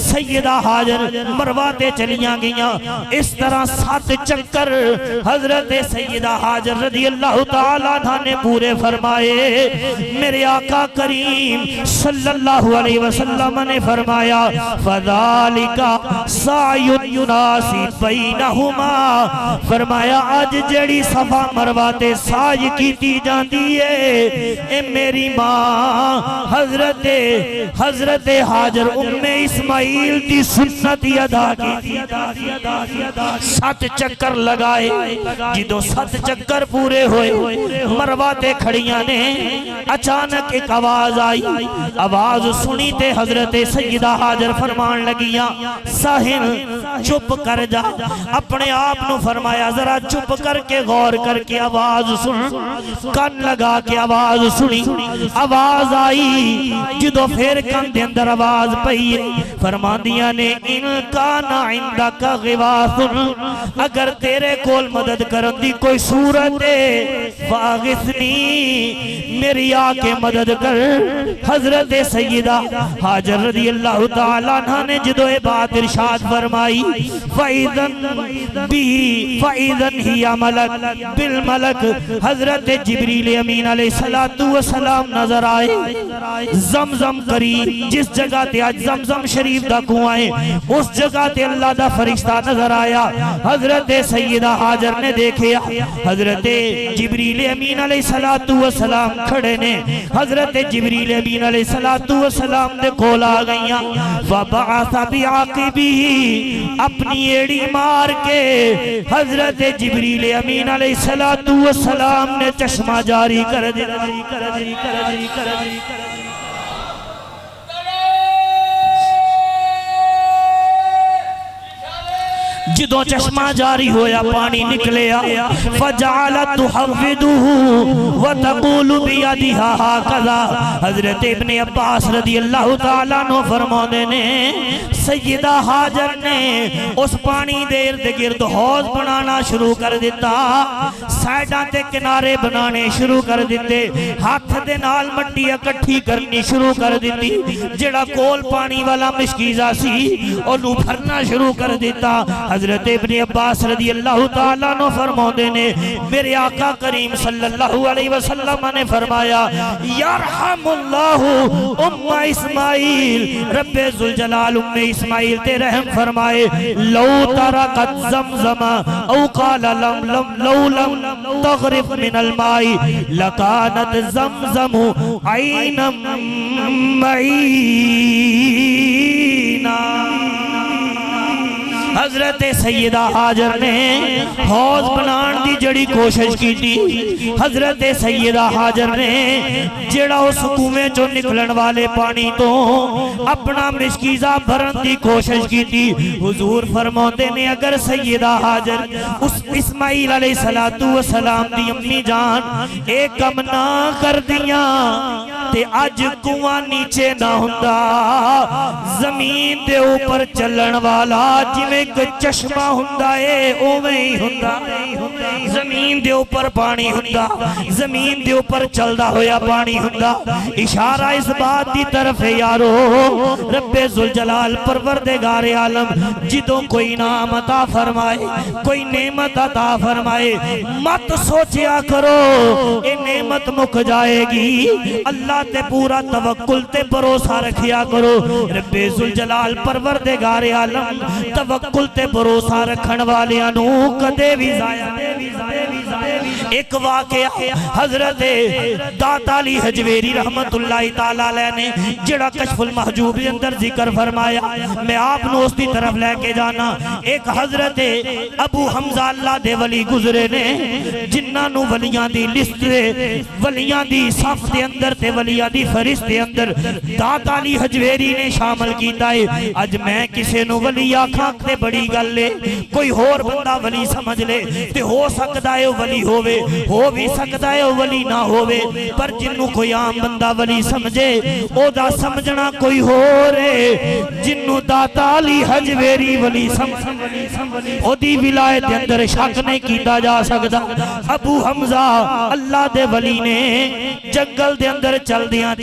سیدہ حاجر مرواتے چلیاں گئیاں اس طرح 7 چکر حضرت سیدہ حاجر رضی اللہ تعالیٰ عنہ نے پورے فرمائے میرے آقا کریم صلی اللہ علیہ وسلم نے فرمایا فَذَالِكَ سَعْيٌ يُنَاسِي بَيْنَهُمَا فرمایا آج جڑی صفا مرواتے سائی کیتی جاندی ہے اے میری ماں حضرت حاجر اسماعیل دی سنت ادا کی 7 چکر لگائے جدو 7 چکر پورے ہوئے مروہ تے کھڑیاں نے اچانک ایک آواز آئی آواز سنی تے حضرت سیدہ حاجر فرمان لگیاں ساحل چپ کر جا اپنے آپ نو فرمایا ذرا چپ کر کے غور کر کے آواز سن کن لگا کے آواز سنی آواز آئی جدو پھر کن دے اندر آواز پئی فرماندیاں نے ان کانا عندک غواث اگر تیرے کول مدد کرن دی کوئی صورت ہے فاغثنی میری آکے مدد کر حضرت سیدہ حاجر رضی اللہ تعالیٰ عنہ نے جدو اے بات ارشاد فرمائی فَإِذَنْ ہِيَ مَلَكْ بِالْمَلَكْ حضرت جبریل امین علیہ السلام نظر آئے زمزم قریب جس جگہ تے آج زمزم شریف دا کنواں ہے اس جگہ تے اللہ دا فرشتہ نظر آیا حضرت سیدہ حاجر نے دیکھیا حضرت جبریل امین علیہ السلام کھڑے نے حضرت جبریل امین علیہ السلام دے کول آ گئیاں وَبَعَثَ بِعَاقِبِهِ اپنی ایڑی مار کے حضرت جبریل امین علیہ السلام نے چشمہ جاری کر دیا جدو چشمہ جاری ہویا پانی نکلیا فجعلت تحفظه وتقول بيدها هكذا حضرت ابن عباس رضی اللہ تعالیٰ عنہ فرمانے نے سیدہ حاجر نے اس پانی دے ارد گرد حوض بنانا شروع کر دیتا سائیڈاں تے کنارے بنانے شروع کر دیتے ہاتھ دے نال مٹی اکٹھی کرنی شروع کر دیتی جڑا کول پانی والا مشکیزہ سی انہوں بھرنا شروع کر دیتا حضرت ابن عباس رضی اللہ تعالیٰ عنہ فرمانے نے میرے آقا کریم صلی اللہ علیہ وسلم نے فرمایا یرحم اللہ ام اسماعیل رب ذوالجلال ام اسماعیل تے رحم فرمائے لو ترکت زمزم او قال لو لم تغرف من الماء لکانت زمزم عینا معینا حضرت سیدہ حاجر نے حوض بنان دی جڑی کوشش کی تھی حضرت سیدہ حاجر نے جڑا اس کنویں چوں نکلن والے پانی تو اپنا مشکیزہ بھرن دی کوشش کی تھی حضور فرماتے نے اگر سیدہ حاجر اس اسماعیل علیہ السلام دی امی جان ایک کم نہ کر دیا تے آج کنواں نیچے نہ ہوندا زمین دے اوپر چلن والا جویں ایک چشمہ ہوندا ہے اوویں ہی ہوندا زمین دے اوپر پانی ہوندا زمین دے اوپر چلدا ہویا پانی ہوندا اشارہ اس بات دی طرف ہے یارو رب ذوالجلال پروردگار عالم جدوں کوئی انعام عطا فرمائے کوئی نعمت عطا فرمائے مت سوچیا کرو اے نعمت مک جائے گی اللہ تے پورا توکل تے بھروسہ رکھیا کرو رب ذوالجلال پروردگار عالم توکل تے بھروسہ رکھن والیاں نو کدے بھی ضائع ایک واقعہ حضرت داتا علی حجویری رحمت اللہ تعالیٰ علیہ نے جڑا کشف المحجوب کے اندر ذکر فرمایا میں آپ نو اس دی طرف لے کے جانا ایک حضرت ابو حمزہ اللہ دے ولی گزرے نے جنہاں نو ولیاں دی لسٹ دے ولیاں دی صف دے اندر تے ولیاں دی فرست دے اندر داتا علی حجویری نے شامل کیتا ہے اج میں کسے نو ولی آکھاں تے بڑی گل لے کوئی اور بندہ ولی سمجھ لے تے ہو سکتا ہے ولی ہووے ہو بھی سکتا ہے ولی نہ ہووے پر جنوں کوئی عام بندہ ولی سمجھے او دا سمجھنا کوئی ہو رے جنوں داتا علی حجویری ولی سمجھ او دی ولایت دے اندر شک نہیں کیتا جا سکتا ابو حمزہ اللہ دے ولی نے جنگل دے اندر چل دیاں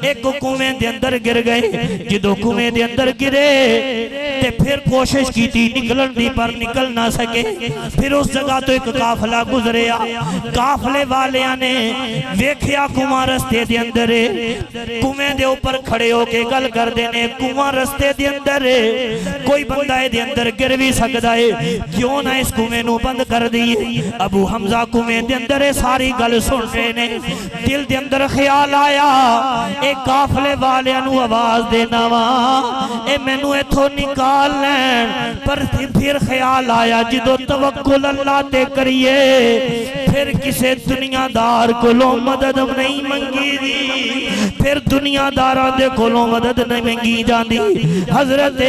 ایک کنویں دے اندر گر گئے جدو کنویں دے اندر گرے تے پھر کوشش کی تھی نکلن دی پر نکل نہ سکے. پھر اس جگہ تو ایک قافلہ گزریا. قافلے والیاں نے ویکھیا کنواں رستے دے اندر کنویں دے اوپر کھڑے ہو کے گل کر دینے کنواں رستے دے اندر کوئی بندہ دے اندر گر بھی سکتا ہے, کیوں نہ اس کنویں نو بند کر دیئے. ابو حمزہ کنویں دے اندر ساری گل سن رہے نے. دل دے اندر خیال آیا ایک قافلے والیاں نو آواز دینا وا اے مینوں ایتھوں نکال لین. پر پھر خیال آیا جدو توکل اللہ تے کریے پھر کسے دنیا دار کولوں مدد نہیں منگی دی, پھر دنیا داراں دے کولوں مدد نہیں منگی جاندی. حضرت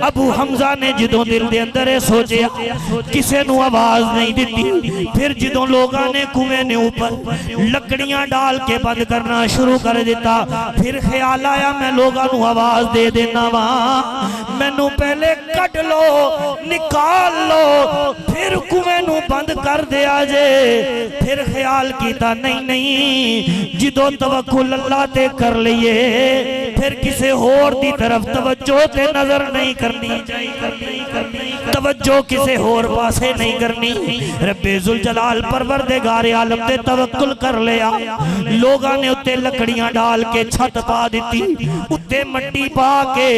ابو حمزہ نے جدوں دل دے اندر سوچیا کسے نو آواز نہیں دیتی. پھر جدوں لوگاں نے کنویں نے اوپر لکڑیاں ڈال کے بند کرنا شروع کر دیتا, پھر خیال آیا میں لوگاں نو آواز دے دینا وا مینوں پہلے کٹ لو نکال لو پھر کنویں نو بند کر دیا جے. پھر خیال کیتا نہیں جدوں توکل اللہ تے کر لئیے پھر کسے اور دی طرف توجہ تے نظر نہیں کرنی چاہیے, توجہ کسے اور پاسے نہیں کرنی. رب ذوالجلال پروردگار عالم تے توکل کر لیا. لوگاں نے اتے لکڑیاں ڈال کے چھت پا دیتی, اتے مٹی پا کے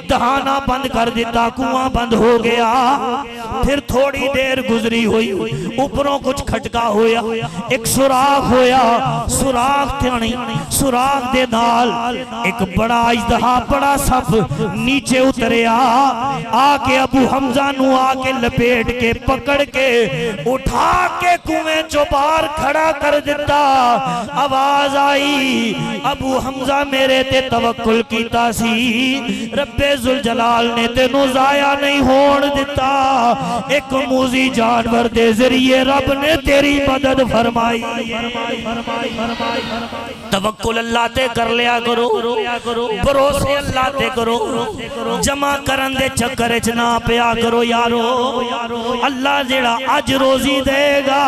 دہانہ بند کر دیتا, کنواں بند ہو گیا. پھر تھوڑی دیر گزری ہوئی اوپروں کچھ کھٹکا ہویا, ایک سوراخ ہویا. سوراخ تھانی سوراخ دے نال ایک بڑا اژدہا بڑا سپ نیچے اتریا. آ کے ابو حمزہ نو آ کے لپیٹ کے پکڑ کے اٹھا کے کنویں چو باہر کھڑا کر دیتا. آواز آئی ابو حمزہ میرے تے توکل کیتا سی, رب ذوالجلال نے تینوں ضائع نہیں ہون دیتا. ایک موذی جانور دے ذریعے رب نے تیری مدد فرمائی. توکل اللہ تے کر لیا کرو, بھروسے اللہ تے کرو, جمع کرن دے چکر وچ نہ پیا کرو یارو. اللہ جڑا اج روزی دے گا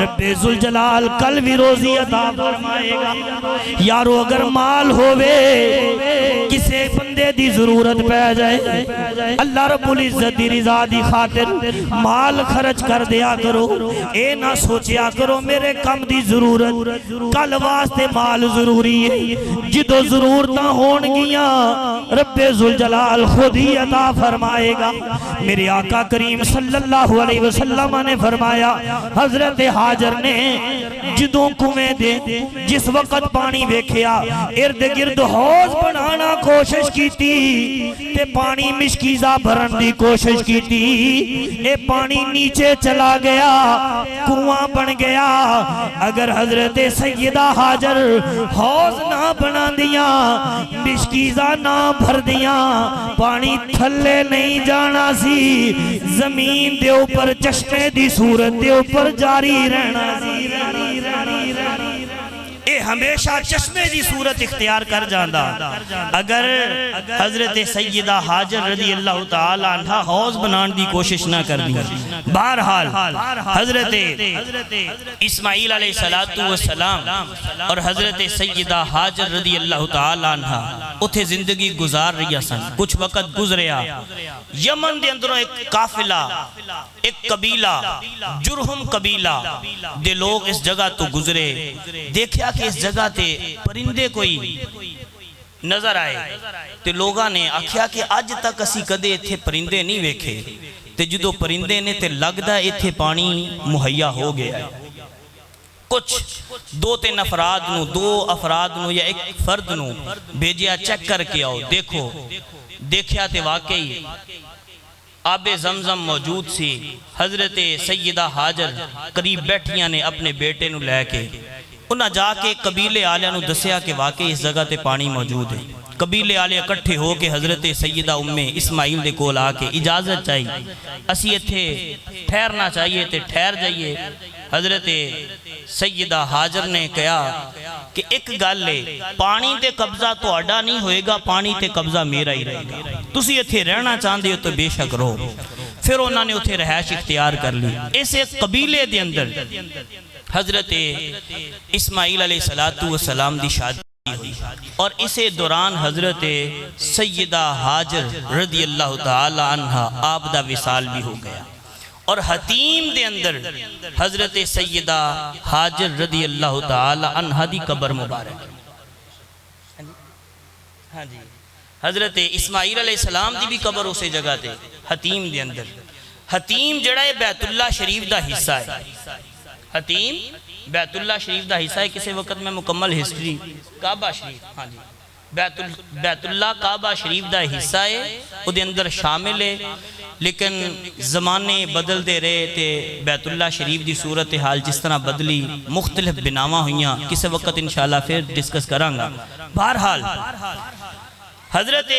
رب ذوالجلال کل بھی روزی عطا فرمائے گا. یارو اگر مال ہووے کسے بندے دی ضرورت پہ جائے اللہ رب العزت دی رضا دی خاطر مال خرچ کر دیا کرو. اے نہ سوچیا کرو میرے کم دی ضرورت کل واسطے مال ضروری ہے. جدو ضرورتاں ہون گیاں رب ذوالجلال خود ہی عطا فرمائے گا. میرے آقا کریم صلی اللہ علیہ وسلم نے فرمایا حضرت حاجر نے جدوں کنویں دے جس وقت پانی ویکھیا ارد گرد حوض بنانا کوشش کیتی تے پانی مشکیزہ بھرن دی کوشش کیتی. اے پانی نیچے چلا گیا کنواں بن گیا. اگر حضرت سیدہ حاجر حوض نہ بنا دیا مشکیزہ نہ بھر دیا پانی تھلے نہیں جانا سی, زمین دے اوپر چشمے دی صورت دے اوپر جاری رہنا سی. اے ہمیشہ چشمے دی صورت اختیار کر جاندہ اگر حضرت سیدہ حاجر رضی اللہ تعالی عنہ حوض بنان دی کوشش نہ کر دی. بہرحال حضرت اسماعیل علیہ السلام اور حضرت سیدہ حاجر رضی اللہ تعالی عنہ اتھے زندگی گزار رہی سن. کچھ وقت گزریا یمن دے اندروں ایک قافلہ ایک قبیلہ جرہم قبیلہ دے لوگ اس جگہ تو گزرے. دیکھیا کہ اس جگہ تے پرندے کوئی نظر آئے تے لوگاں نے آکھیا کہ آج تک اسی کدے تھے پرندے نہیں ویکھے تے جدو پرندے نے تے لگدا ایتھے پانی مہیا ہو گیا ہے. کچھ دو افراد نو یا ایک فرد نو بھیجیا چیک کر کے آؤ دیکھو. دیکھیا تے واقعی آب زمزم موجود سی. حضرت سیدہ حاجر قریب بیٹھیاں نے اپنے بیٹے نو لے کے انہاں جا کے قبیلے آلیاں نو دسیا کہ واقعی اس جگہ تے پانی موجود ہے. قبیلے آلے اکٹھے ہو کے حضرت سیدہ اسماعیل دے کول آ کے اجازت چاہیے اسی ایتھے ٹھہرنا چاہیے تے ٹھہر جائیے. حضرت سیدہ حاجر نے کہا کہ ایک گل لے پانی تے قبضہ تو اڈا نہیں ہوئے گا, پانی تے قبضہ میرا ہی رہے گا. تسی ایتھے رہنا چاہندے ہو تو بے شک رہو. پھر انہوں نے اتھے رہائش اختیار کر لی. اس ایک قبیلے دے اندر حضرت اسماعیل علیہ السلام دی شادی اور اسے دوران حضرت سیدہ حاجر رضی اللہ تعالی عنہ آپ دا وصال بھی ہو گیا، اور حتیم دے اندر حضرت سیدہ حاجر رضی اللہ تعالی عنہ دی قبر مبارک ہے۔ ہاں جی، حضرت اسماعیل علیہ السلام دی بھی قبر اسے جگہ تے حتیم دے اندر۔ حتیم جڑا ہے بیت اللہ شریف دا حصہ ہے، حتیم بیت اللہ شریف دا حصہ ہے۔ کسی وقت میں مکمل ہسٹری کعبہ شریف، ہاں جی، بیت اللہ کعبہ شریف دا حصہ ہے، وہ دے اندر شامل ہے، لیکن زمانے بدل دے رہے تھے، بیت اللہ شریف دی صورتحال جس طرح بدلی، مختلف بناواں ہوئیاں، کسی وقت انشاءاللہ پھر ڈسکس کرانگا۔ بہرحال حضرت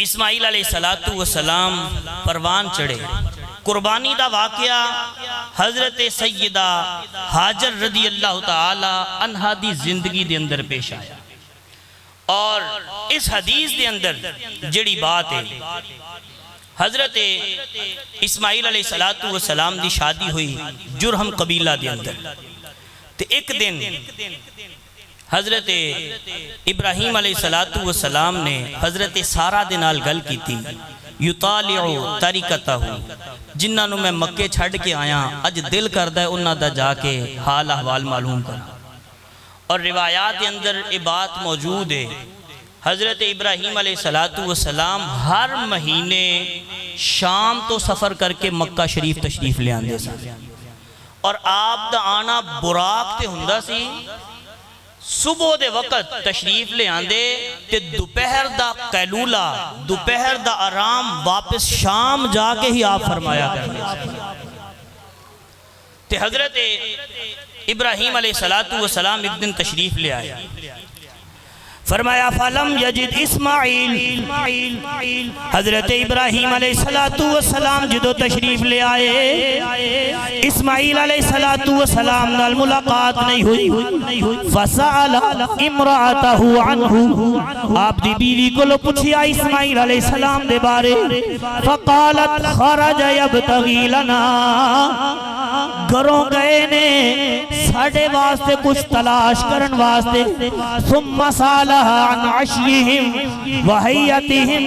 اسماعیل علیہ السلام پروان چڑھے، قربانی دا واقعہ حضرت سیدہ حاجر رضی اللہ تعالی عنہ دی زندگی دے اندر پیش آیا، اور اس حدیث دے اندر جڑی بات ہے، حضرت اسماعیل علیہ السلام دی شادی ہوئی جرہم قبیلہ دے اندر، تو ایک دن حضرت ابراہیم علیہ السلام نے حضرت سارہ دے نال گل کی تھی، یطالعو تاریکتہ، جنہاں نو میں مکے چھڑ کے آیا، اج دل کردہ ہے انہاں دا جا کے حال احوال معلوم کرنا۔ اور روایات اندر یہ بات موجود ہے، حضرت ابراہیم علیہ السلام ہر مہینے شام تو سفر کر کے مکہ شریف تشریف لے آندے سن، اور آپ دا آنا براق تے ہندہ سی، صبح دے وقت تشریف لے آندے تے دوپہر دا قیلولہ، دوپہر دا آرام واپس شام جا کے ہی آپ فرمایا کرتے تے۔ حضرت ابراہیم علیہ السلام ایک دن تشریف لے آئے، فرمایا فلم یجد اسماعیل، حضرت ابراہیم علیہ السلام جدو تشریف لے آئے، اسماعیل علیہ السلام نال ملاقات نہیں ہوئی، فسأل امرأتہ عنہ، آپ دی بیوی کو لو پوچھیا اسماعیل علیہ السلام دے بارے، فقالت خرج یبتغی لنا، گھروں گئے نے ساڑھے واسطے کچھ تلاش کرن واسطے، ثم سالہ عن عشیہم وحیتہم،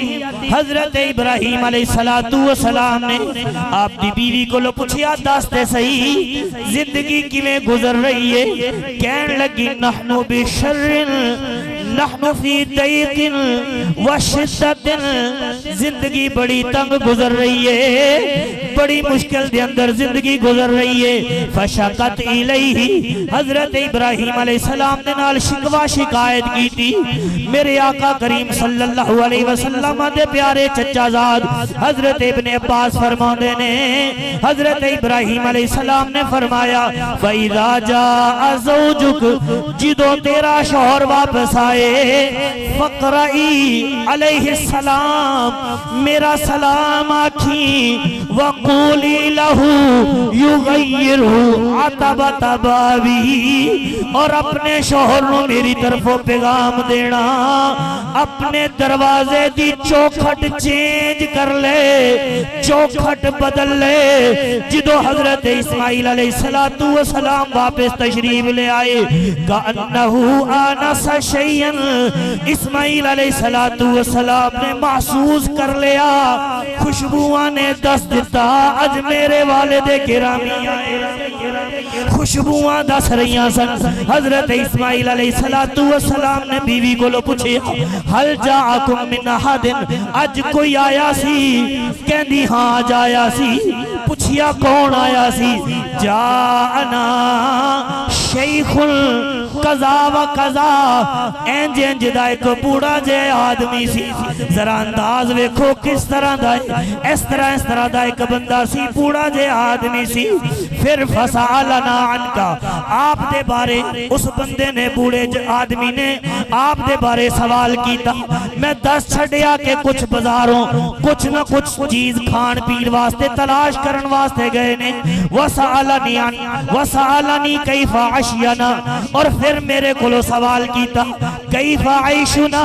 حضرت ابراہیم علیہ السلام نے آپ دی بیوی کو لو پوچھیا دستے صحیح زندگی کیویں گزر رہی ہے، کہن لگی نحن بشر نحن فی ضیق و شدت، زندگی بڑی تنگ گزر رہی ہے، بڑی مشکل دے اندر زندگی گزر رہی ہے۔ فشقت الیہ، حضرت ابراہیم علیہ السلام نے نال شکوہ شکایت کی تھی، میرے آقا کریم صلی اللہ علیہ وسلم دے پیارے چچا زاد حضرت ابن عباس فرماندے نے، حضرت ابراہیم علیہ السلام نے فرمایا فَإِذَا جَاءَ زَوْجُكَ، جدو تیرا شوہر واپس آئے، فقرئی علیہ السلام، میرا سلام آکھیں، وقولی لہو یغیرہو عتبت بابی، اور اپنے شوہر نو میری طرفوں پیغام دینا، اپنے دروازے دی چوکھٹ چینج کر لے، چوکھٹ بدل لے۔ جدو حضرت اسماعیل علیہ السلام واپس تشریف لے آئے، کأنہو آنس شیئن، اسماعیل علیہ السلام نے محسوس کر لیا، خوشبوآں نے دست دیتا، اج میرے والد گرامی آئے، خوشبوآں دس رہیاں سن۔ حضرت اسماعیل علیہ السلام نے بیوی کو لو پوچھے حل جاءکم من احد، اج کوئی آیا سی؟ کہندی ہاں آج آیا سی۔ پوچھیا کون آیا سی؟ جاءنا شیخ قضا و قضا، اینج اینج دا ایک بوڑا جے آدمی سی، ذرا انداز ویکھو کس طرح دا ہے، اس طرح دا ایک بندہ سی، بوڑا جے آدمی سی۔ پھر فسالنا عنکا، آپ دے بارے اس بندے نے، بوڑے آدمی نے آپ دے بارے سوال کیتا، میں دس چھڑیا کہ کچھ بازاروں کچھ نہ کچھ چیز کھان پین واسطے تلاش کرن واسطے گئے نے۔ وسالنی کیف عشینا اور پھر میرے کو سوال کیتا کیف عیشنا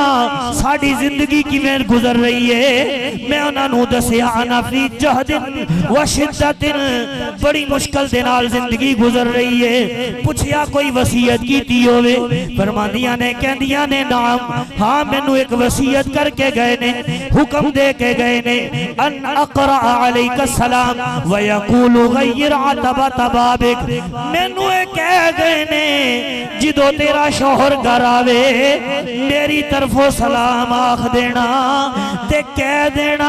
ساڑی زندگی کی میں گزر رہی ہے میں انہوں نے دسیا انا فی جہد و شدت بڑی مشکل دنال زندگی گزر رہی ہے پوچھیا کوئی وصیت کی ہوئے فرماندیاں نے کہندیاں نے نام ہاں میں نو ایک وصیت کر کے گئے نے حکم دے کے گئے نے ان اقرأ علیک السلام ویقول غیر عتبت بابک میں نو ایک کہہ گئے نے جدو تیرا شوہر گھر آوے میری طرفوں سلام آخ دینا تے کہہ دینا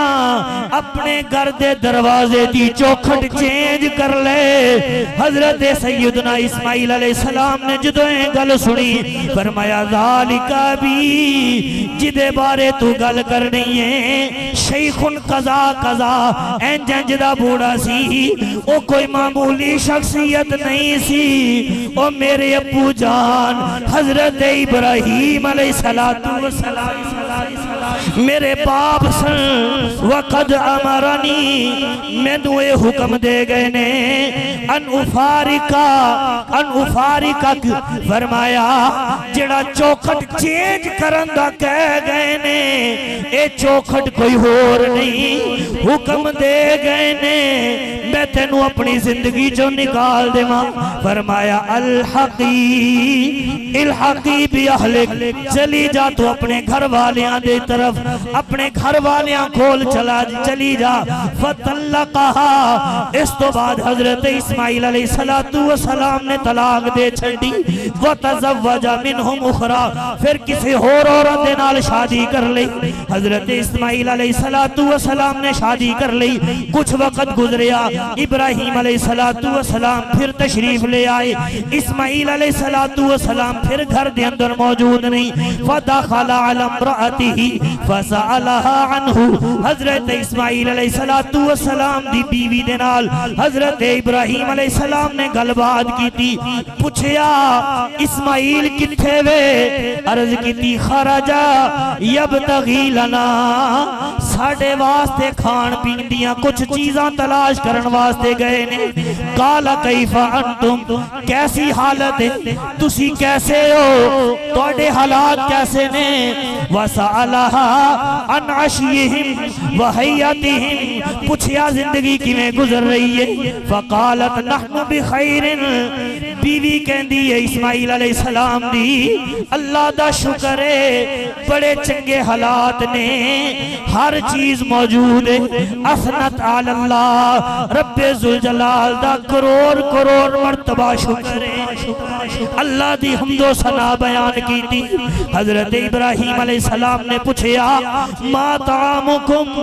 اپنے گھر دے دروازے دی چوکھٹ چینج کر لے حضرت سیدنا اسماعیل علیہ السلام نے جدو گل سنی فرمایا ذالکہ بھی جدے بارے تو گل کرنی ہے شیخن قضا قضا اینجن جدہ بوڑا سی او کوئی معمولی شخصیت نہیں سی او میرے ابو جان حضرت ابراہیم علیہ السلام میرے باپ سن وقد امرنی میں دوئے حکم دے گئے نے ان افارکا فرمایا جڑا چوکھٹ چینج کرن دا کہہ گئے نے اے چوکھٹ کوئی اور نہیں حکم دے گئے نے میں تینوں اپنی زندگی جو نکال دے ماں فرمایا الحقی بھی اہلک چلی جا تو اپنے گھر والیاں دے طرف اپنے گھر والیاں کھول چلی جا فتلقہا اس تو بعد حضرت اسماعیل علیہ السلام نے طلاق دے چھڑی وتزوج منہم اخرى پھر کسی اور عورت دے نال شادی کر لی حضرت اسماعیل علیہ السلام نے شادی کر لی کچھ وقت گزریا ابراہیم علیہ السلام پھر تشریف لے آئے اسماعیل علیہ السلام پھر گھر دے اندر موجود نہیں فدخل علی امرأتہ فسألها عنہ حضرت اسماعیل علیہ السلام دی بیوی دے نال حضرت ابراہیم علیہ السلام نے گل بات کی تھی پوچھیا اسماعیل کتھے وے عرض کی تھی خرجا یبتغی لنا ساڑھے واسطے کھان پین دیاں کچھ چیزاں تلاش کرن واسطے گئے نے قالا کیف انتم کیسی حالت ہے تسی کیسے ہو توڑے حالات کیسے نے وسألہا عن عشیہم وحیاتہم پوچھیا زندگی کی میں گزر رہی ہے فقالت نحن بخیر بیوی کہندی ہے اسماعیل علیہ السلام دی اللہ دا شکر ہے بڑے چنگے حالات نے ہر چیز موجود ہے اثنت علی اللہ رب ذوالجلال دا کروڑ کروڑ مرتبہ شکر ہے اللہ دی حمد و ثنا بیان کی تھی حضرت ابراہیم علیہ السلام نے پوچھیا ما طعامکم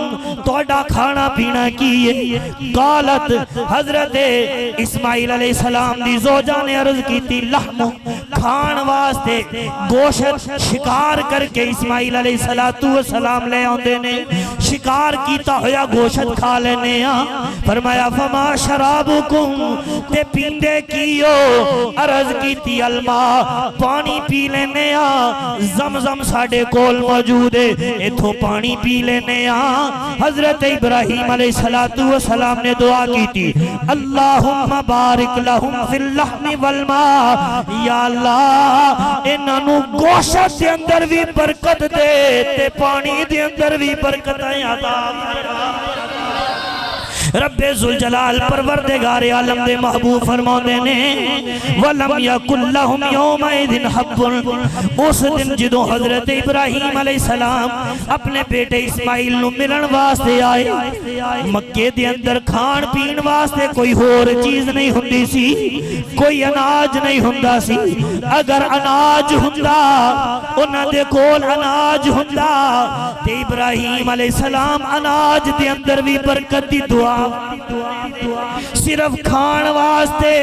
توڑا کھانا پینا کیے قالت حضرت اسماعیل علیہ السلام دی زوجہ نے عرض کی تھی لحم کھان واسطے گوشت شکار کر کے اسماعیل علیہ السلام لے آندے نے شکار کیتا ہویا گوشت کھا لینے فرمایا فما شرابکم تے پیندے کیو عرض کی تھی الماء پانی پی لینے زمزم ساڑھے کول موجود ہے اتھو پانی پی لینے حضرت ابراہیم علیہ السلام نے دعا کی تھی اللہم بارک لہم فی اللحم والماء یا اللہ انہوں گوشت دے اندر بھی برکت دے تے پانی دے اندر بھی برکت عطا رب ذوالجلال پروردگار عالم دے محبوب فرماندے نے وَلَمْ يَكُنْ لَهُمْ يَوْمَئِذٍ حَبٌّ اس دن جدوں حضرت ابراہیم علیہ السلام اپنے بیٹے اسماعیل نو ملن واسطے آئے مکے دے اندر کھان پین واسطے کوئی اور چیز نہیں ہوندی سی کوئی اناج نہیں ہوندا سی اگر اناج ہوندا انہاں دے کول اناج ہوندا تے ابراہیم علیہ السلام اناج دے اندر بھی برکت دی دعا صرف کھان واسطے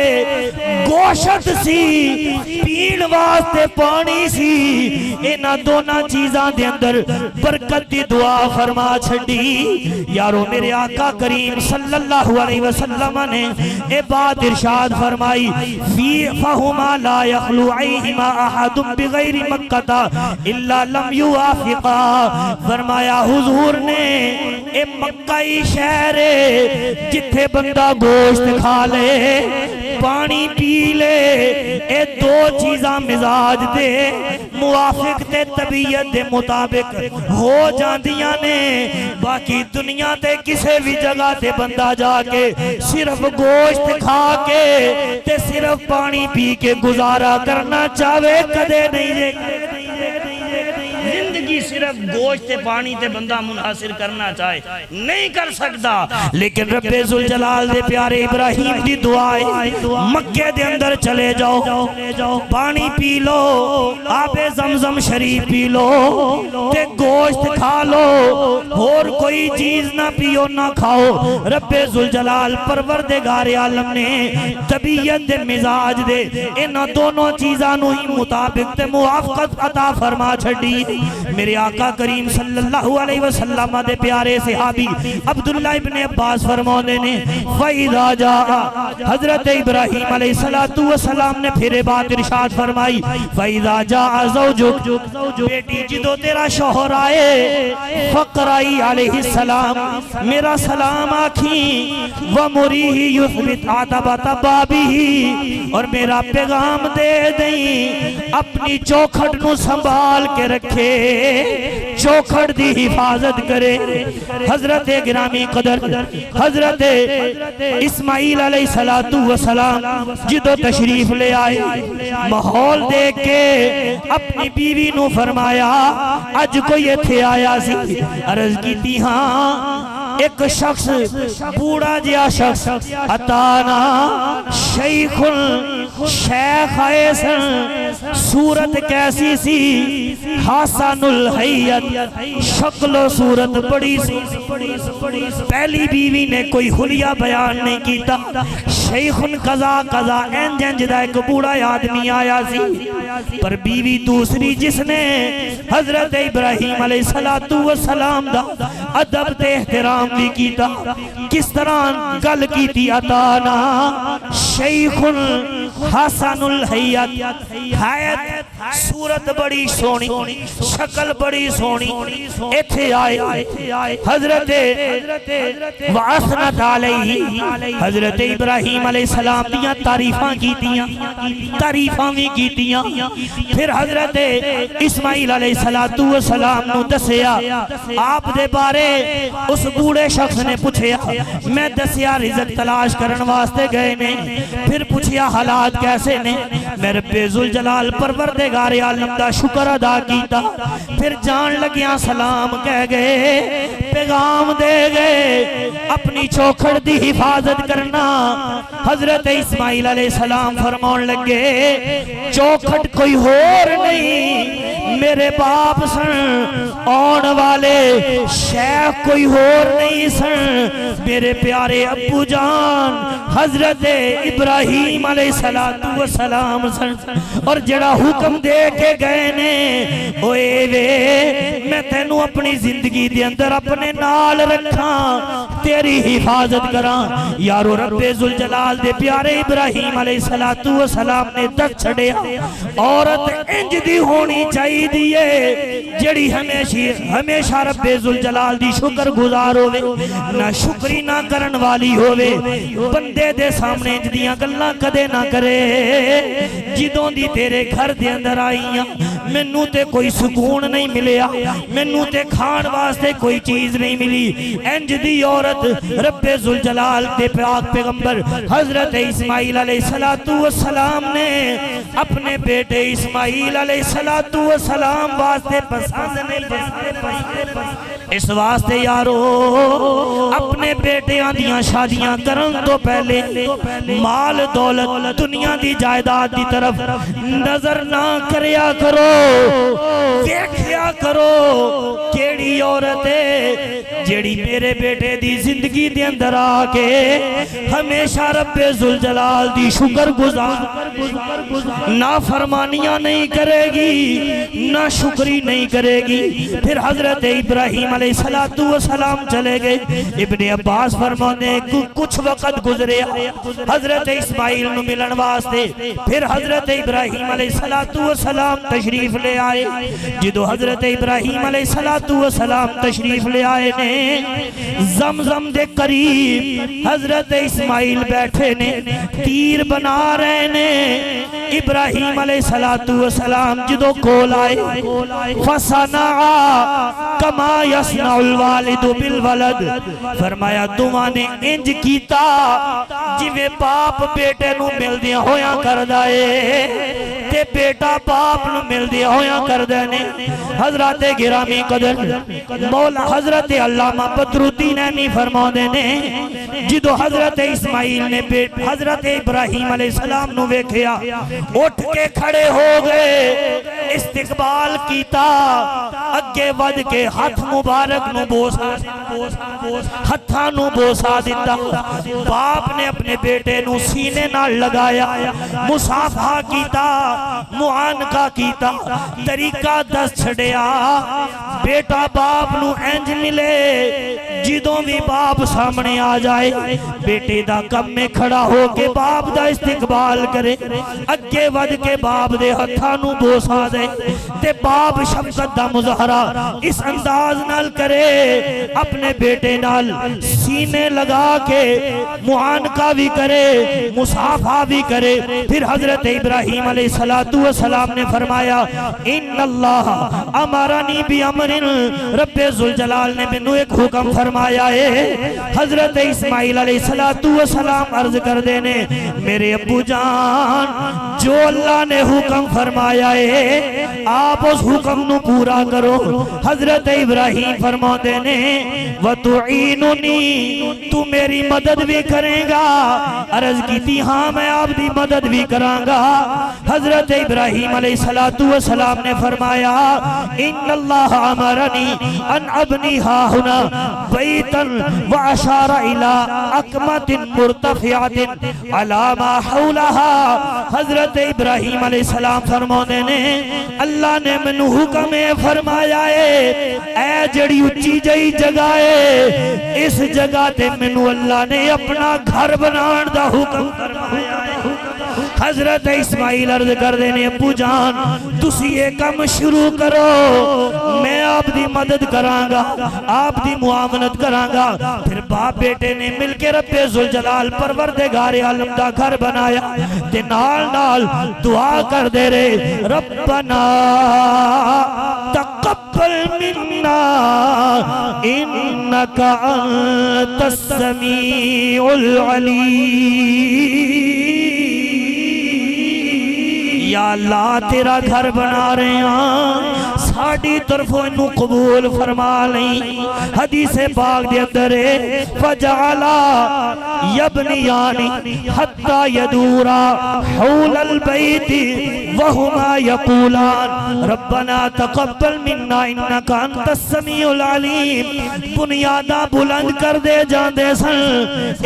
گوشت سی پین واسطے پانی سی اینا دونا چیزاں دے اندر برکت دی دعا فرما چھڑی یارو میرے آقا کریم صلی اللہ علیہ وسلم نے اے بات ارشاد فرمائی فَهُمَا لَا يَخْلُو عَيْهِمَا أَحَدٌ بِغَيْرِ مَكَّةَ إِلَّا لَمْ يُوَافِقَا فرمایا حضور نے اے مکہ شہر جتھے بندہ گوشت کھا لے پانی پی لے اے دو چیزاں مزاج دے موافق تے طبیعت دے مطابق ہو جاندیاں نے باقی دنیا تے کسے بھی جگہ تے بندہ جا کے صرف گوشت کھا کے تے صرف پانی پی کے گزارا کرنا چاہے کدے نہیں دے زندگی صرف گوشت پانی تے بندہ منحصر کرنا چاہے نہیں کر سکتا لیکن رب ذوالجلال دے پیارے ابراہیم دی دعائے مکے دے اندر چلے جاؤ پانی پی لو آب زمزم شریف پی لو تے گوشت کھا لو اور کوئی چیز نہ پیو نہ کھاؤ رب ذوالجلال پروردگار عالم نے طبیعت دے مزاج دے انہاں دونوں چیزاں نو ہی مطابق تے موافقت عطا فرما چھڑی میرے آقا کریم صلی اللہ علیہ وسلم دے پیارے صحابی عبداللہ ابن عباس فرمانے نے فَإِذَا جَاءَ حضرت ابراہیم علیہ السلام نے پھر بات ارشاد فرمائی فَإِذَا جَاءَ زَوْجُكَ بیٹی جدو تیرا شوہر آئے فقرائی علیہ السلام میرا سلام آکھیں وَمُرِيهِ يُثْبِتْ عَتَبَتَ بَابِهِ اور میرا پیغام دے دیں اپنی چوکھٹ نو سنبھال کے رکھے چوکھٹ دی حفاظت کرے حضرت گرامی قدر حضرت اسماعیل علیہ السلام جدو تشریف لے آئے ماحول دیکھ کے اپنی بیوی نو فرمایا اج کوئی ایتھے آیا سی عرض کی تھی ہاں ایک شخص بوڑھا جیا شخص اتانا شیخ شیخ آئے سن صورت کیسی سی حسن الحیت شکل و صورت بڑی سی پہلی بیوی نے کوئی حلیہ بیان نہیں کیتا شیخ قضا قضا انجن جدہ ایک بوڑھا آدمی آیا سی پر بیوی دوسری جس نے حضرت ابراہیم علیہ السلام دا ادب تے احترام بھی کیتا کس طرح گل کی تھی اتانا شیخ حسن الحیت حیت صورت بڑی سونی شکل بڑی سونی ایتھے آئے حضرت وَأَثْنَتْ عَلَيْهِ حضرت ابراہیم علیہ السلام دیاں تعریفاں بھی کیتیاں پھر حضرت اسماعیل علیہ السلام نو دسیا آپ دے بارے اس بوڑھے شخص نے پوچھیا میں دسیا رزق تلاش کرن واسطے گئے نے پھر پوچھیا حالات کیسے نے میں رب ذوالجلال پروردگار عالم دا شکر ادا کیتا پھر جان لگیاں سلام کہہ گئے پیغام دے گئے اپنی چوکھڑ دی حفاظت کرنا حضرت اسماعیل علیہ السلام فرماؤں لگے چوکھڑ کوئی اور نہیں میرے باپ سن آن والے شیخ کوئی اور نہیں سن میرے پیارے ابو جان حضرت ابراہیم علیہ السلام سن اور جڑا حکم دے کے گئے نے اوے وے میں تینوں اپنی زندگی دے اندر اپنے نال رکھاں تیری حفاظت کراں یارو رب ذوالجلال دے پیارے ابراہیم علیہ السلام نے دس چھڑیا عورت انج دی ہونی چاہیے دیئے جڑی ہمیشہ رب ذوالجلال دی شکر گزار ہوئے نہ شکری نہ کرن والی ہوئے بندے دے سامنے جدیاں گلنا کدے نہ کرے جدوں دی تیرے گھر دے اندر آئیاں منو تے کوئی سکون نہیں ملیا منو تے کھان واسطے کوئی چیز نہیں ملی انج دی عورت رب ذوالجلال دے پاک پیغمبر حضرت اسماعیل علیہ السلام نے اپنے بیٹے اسماعیل علیہ السلام واسطے پسند نہیں اس واسطے یارو اپنے بیٹیاں دیاں شادیاں کرن تو پہلے مال دولت دنیا دی جائیداد دی طرف نظر نہ کریا کرو دیکھیا کرو کیڑی عورت ہے جیڑی میرے بیٹے دی زندگی دے اندر آکے ہمیشہ رب ذوالجلال دی شکر گزار نافرمانیاں نہیں کرے گی، نہ شکری نہیں کرے گی۔ پھر حضرت ابراہیم علیہ السلام چلے گئے۔ ابن عباس فرماتے ہیں کچھ وقت گزرے حضرت اسماعیل نو ملن واسطے، پھر حضرت ابراہیم علیہ السلام تشریف لے آئے۔ جدو حضرت ابراہیم علیہ السلام تشریف لے آئے نے، زمزم دے قریب حضرت اسماعیل بیٹھے نے، تیر بنا رہے نے۔ ابراہیم علیہ السلام جدو کول آئے، فَصَنَعَا كَمَا يَصْنَعُ الْوَالِدُ بِالْوَلَدِ، فرمایا دعا نے انج کیتا جویں باپ بیٹے نو مل دیا ہویا کر دائے تے بیٹا باپ نو مل دیا ہویا کر دینے۔ حضرت گرامی قدر مولا حضرت علامہ بدرالدین عینی فرما دینے، جدو حضرت اسماعیل نے حضرت ابراہیم علیہ السلام نو ویکھیا، اٹھ کے کھڑے ہو گئے، استقبال کیتا، اگے ود کے ہاتھ مبارک نو بوسا، ہتھاں نو بوسا دیتا۔ باپ نے اپنے بیٹے نو سینے نال لگایا، مصافحہ کیتا، معانقہ کیتا، طریقہ دس چھڑیا۔ بیٹا باپ نو انج ملے جدوں بھی باپ سامنے آ جائے، بیٹے دا کم میں کھڑا ہو کے باپ دا استقبال کرے، اگے ود کے باپ دے ہتھاں نو بوسا دے تے باپ شفقت دا مظاہرہ اس انداز نال کرے، اپنے بیٹے نال سینے لگا کے معانقہ بھی کرے، مصافحہ بھی کرے۔ پھر حضرت ابراہیم علیہ السلام نے فرمایا، ان اللہ امرنی بامر، رب ذوالجلال نے مینوں ایک حکم فرمایا ہے۔ حضرت اسماعیل علیہ السلام عرض کر دینے، میرے ابو جان جو اللہ نے حکم فرمایا ہے آپ اس حکم نو پورا کرو۔ حضرت ابراہیم فرما دینے، وَتُعِینُنِی، تو میری مدد بھی کرے گا۔ عرض کی تھی ہاں میں آپ دی مدد بھی کروں گا۔ حضرت ابراہیم علیہ السلام نے فرمایا، ان اللہ امرنی ان ابنی ہاہنا بیتن واشار الى اکمت مرتفعات علی ما حولها۔ حضرت ابراہیم علیہ السلام فرمانے نے، اللہ نے منو حکم فرمایا ہے، اے جڑی اچھی جئی جگہ ہے، اس جگہ تے منو اللہ نے اپنا گھر بنان دا حکم فرمایا ہے۔ حضرت اسماعیل عرض کر دینے، ابو جان تسی یہ کم شروع کرو، میں آپ دی مدد کرانگا، آپ دی معاونت کرانگا۔ پھر باپ بیٹے نے مل کے رب ذوالجلال پروردگار عالم دا گھر بنایا تے نال نال دعا کر دے رہے، ربنا تقبل منا انکا انت السمیع العلیم۔ یا اللہ تیرا گھر بنا رہے ہیں، ساڑی طرفوں انہوں قبول فرما لیں۔ حدیث پاک دے اندر ہے، فَجَعَلَا يَبْنِيَانِ حَتَّى يَدُورَا حَوْلَ الْبَيْتِ وَهُمَا يَقُولَانِ رَبَّنَا تَقَبَّلْ مِنَّا إِنَّكَ أَنْتَ السَّمِيعُ الْعَلِيمُ۔ بنیادہ بلند کر دے جان دے سن،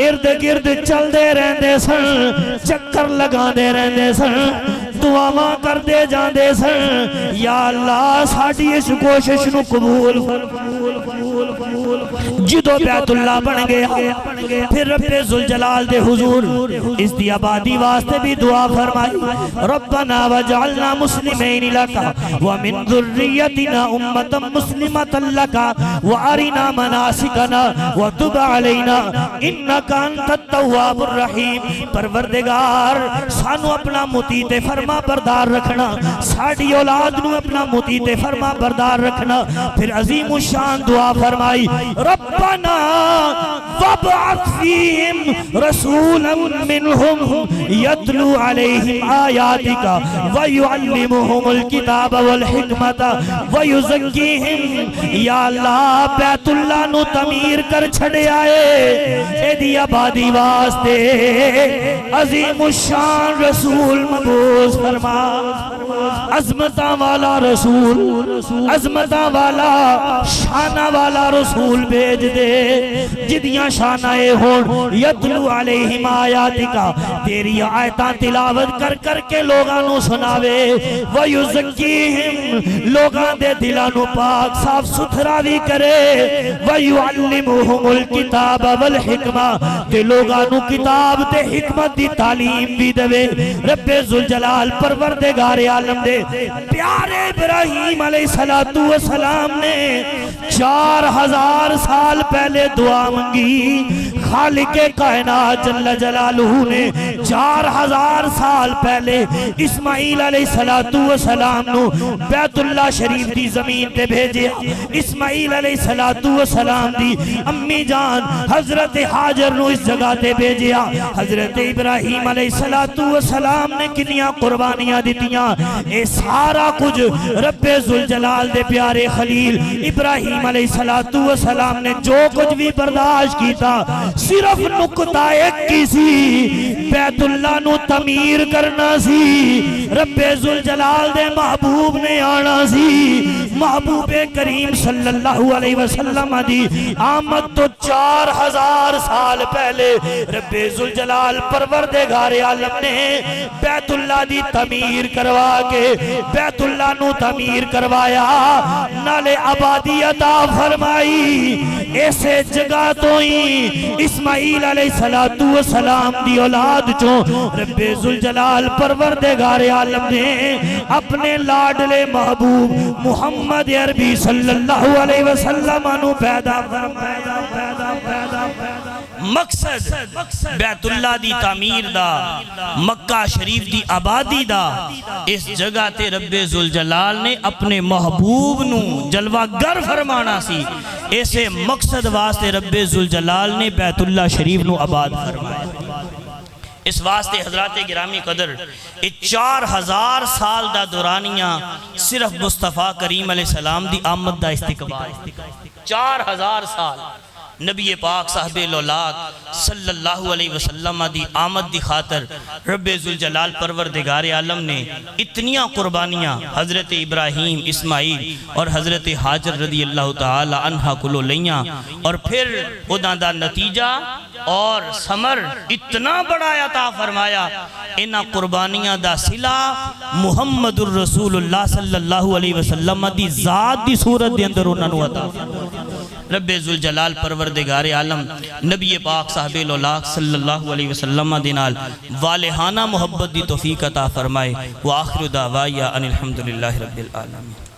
ارد گرد چل دے رہن دے سن، چکر لگا دے رہن دے سن، دعاواں کر دے جان دے سن۔ یا اللہ ساڑھی اس کوشش نو قبول جدو بیت اللہ بن گیا، پھر رب ذوالجلال دے حضور اس دی آبادی واسطے بھی دعا فرمائی، ربنا وجعلنا مسلمین لکا ومن ذریتنا امتا مسلمتا لکا وارنا مناسکنا وتب علینا انکا انت التواب الرحیم۔ پروردگار سانو اپنا مطیع فرما بردار رکھنا، ساڑھی اولاد نو اپنا مطیع فرما بردار رکھنا۔ پھر عظیم الشان دعا فرمائی، ربنا وابعث فیہم رسولا منہم یتلو علیہم آیاتکا ویعلمہم الکتاب والحکمت ویزکیہم۔ یا اللہ بیت اللہ نو تعمیر کر چھڑے آئے، اے دی آبادی واسطے عظیم الشان رسول مبعوث فرما، عظمتاں والا رسول، عظمتاں والا شانہ والا رسول بھیج دے، جدیاں شانہ آئے ہون یتلو علیہم آیاتکا تیری آیتاں تلاوت کر کر کے لوگانو سناوے وَيُزَكِّيهِمْ لوگاں دے دلانو پاک صاف ستھرا بھی کرے وَيُعَلِّمُهُمُ الْكِتَابَ وَالْحِكْمَةِ تے لوگانو کتاب تے حکمت دی تعلیم بھی دوے رب ذوالجلال پروردگار عالم دے پیارے ابراہیم علیہ السلام نے 4000 سال پہلے دعا منگی خالق کائنات جل جلالہ نے 4000 سال پہلے اسماعیل علیہ السلام نو بیت اللہ شریف دی زمین تے بھیجیا اسماعیل علیہ السلام دی امی جان حضرت حاجر نو اس جگہ تے بھیجیا حضرت ابراہیم علیہ السلام نے کنیاں قربانیاں دیتیاں اے سارا کچھ رب ذوالجلال دے پیارے خلیل ابراہیم علیہ السلام نے جو کچھ بھی برداشت کیتا صرف نقطہ ایک کی سی بیت اللہ نو تعمیر کرنا سی رب ذوالجلال دے محبوب نے آنا سی محبوب کریم صلی اللہ علیہ وسلم دی آمد تو 4000 سال پہلے رب ذوالجلال پروردگار عالم نے بیت اللہ دی تعمیر کروا کے بیت اللہ نو تعمیر کروایا نالے آبادی عطا فرمائی ایسے جگہ تو ہی اسماعیل علیہ السلام دی اولاد چوں رب ذوالجلال پروردگار عالم نے اپنے لاڈلے محبوب محمد عربی صلی اللہ علیہ وسلم انو پیدا فرمایا مقصد بیت اللہ دی تعمیر دا مکہ شریف دی آبادی دا اس جگہ تے رب ذوالجلال نے اپنے محبوب نو جلوہ گر فرمانا سی ایسے مقصد واسطے رب ذوالجلال نے بیت اللہ شریف نو آباد فرمایا اس واسطے حضرات گرامی قدر 4000 سال دا دورانیاں صرف مصطفیٰ کریم علیہ السلام دی آمد دا استقبال 4000 سال نبی پاک صاحب لولاک صلی اللہ علیہ وسلم دی آمد دی خاطر رب ذوالجلال پروردگار عالم نے اتنیاں قربانیاں حضرت ابراہیم اسماعیل اور حضرت حاجر رضی اللہ تعالی عنہ کلو لیاں اور پھر ادھا دا نتیجہ اور ثمر اتنا بڑا عطا فرمایا انہا قربانیاں دا صلہ محمد الرسول اللہ صلی اللہ علیہ وسلم دی ذات دی صورت دی اندر انہوں نے عطا فرمایا رب ذوالجلال پروردگار عالم نبی پاک صاحب لولاک صلی اللہ علیہ وسلم دینال والہانہ محبت دی توفیق عطا فرمائے وآخر دعوایا ان الحمدللہ رب العالمین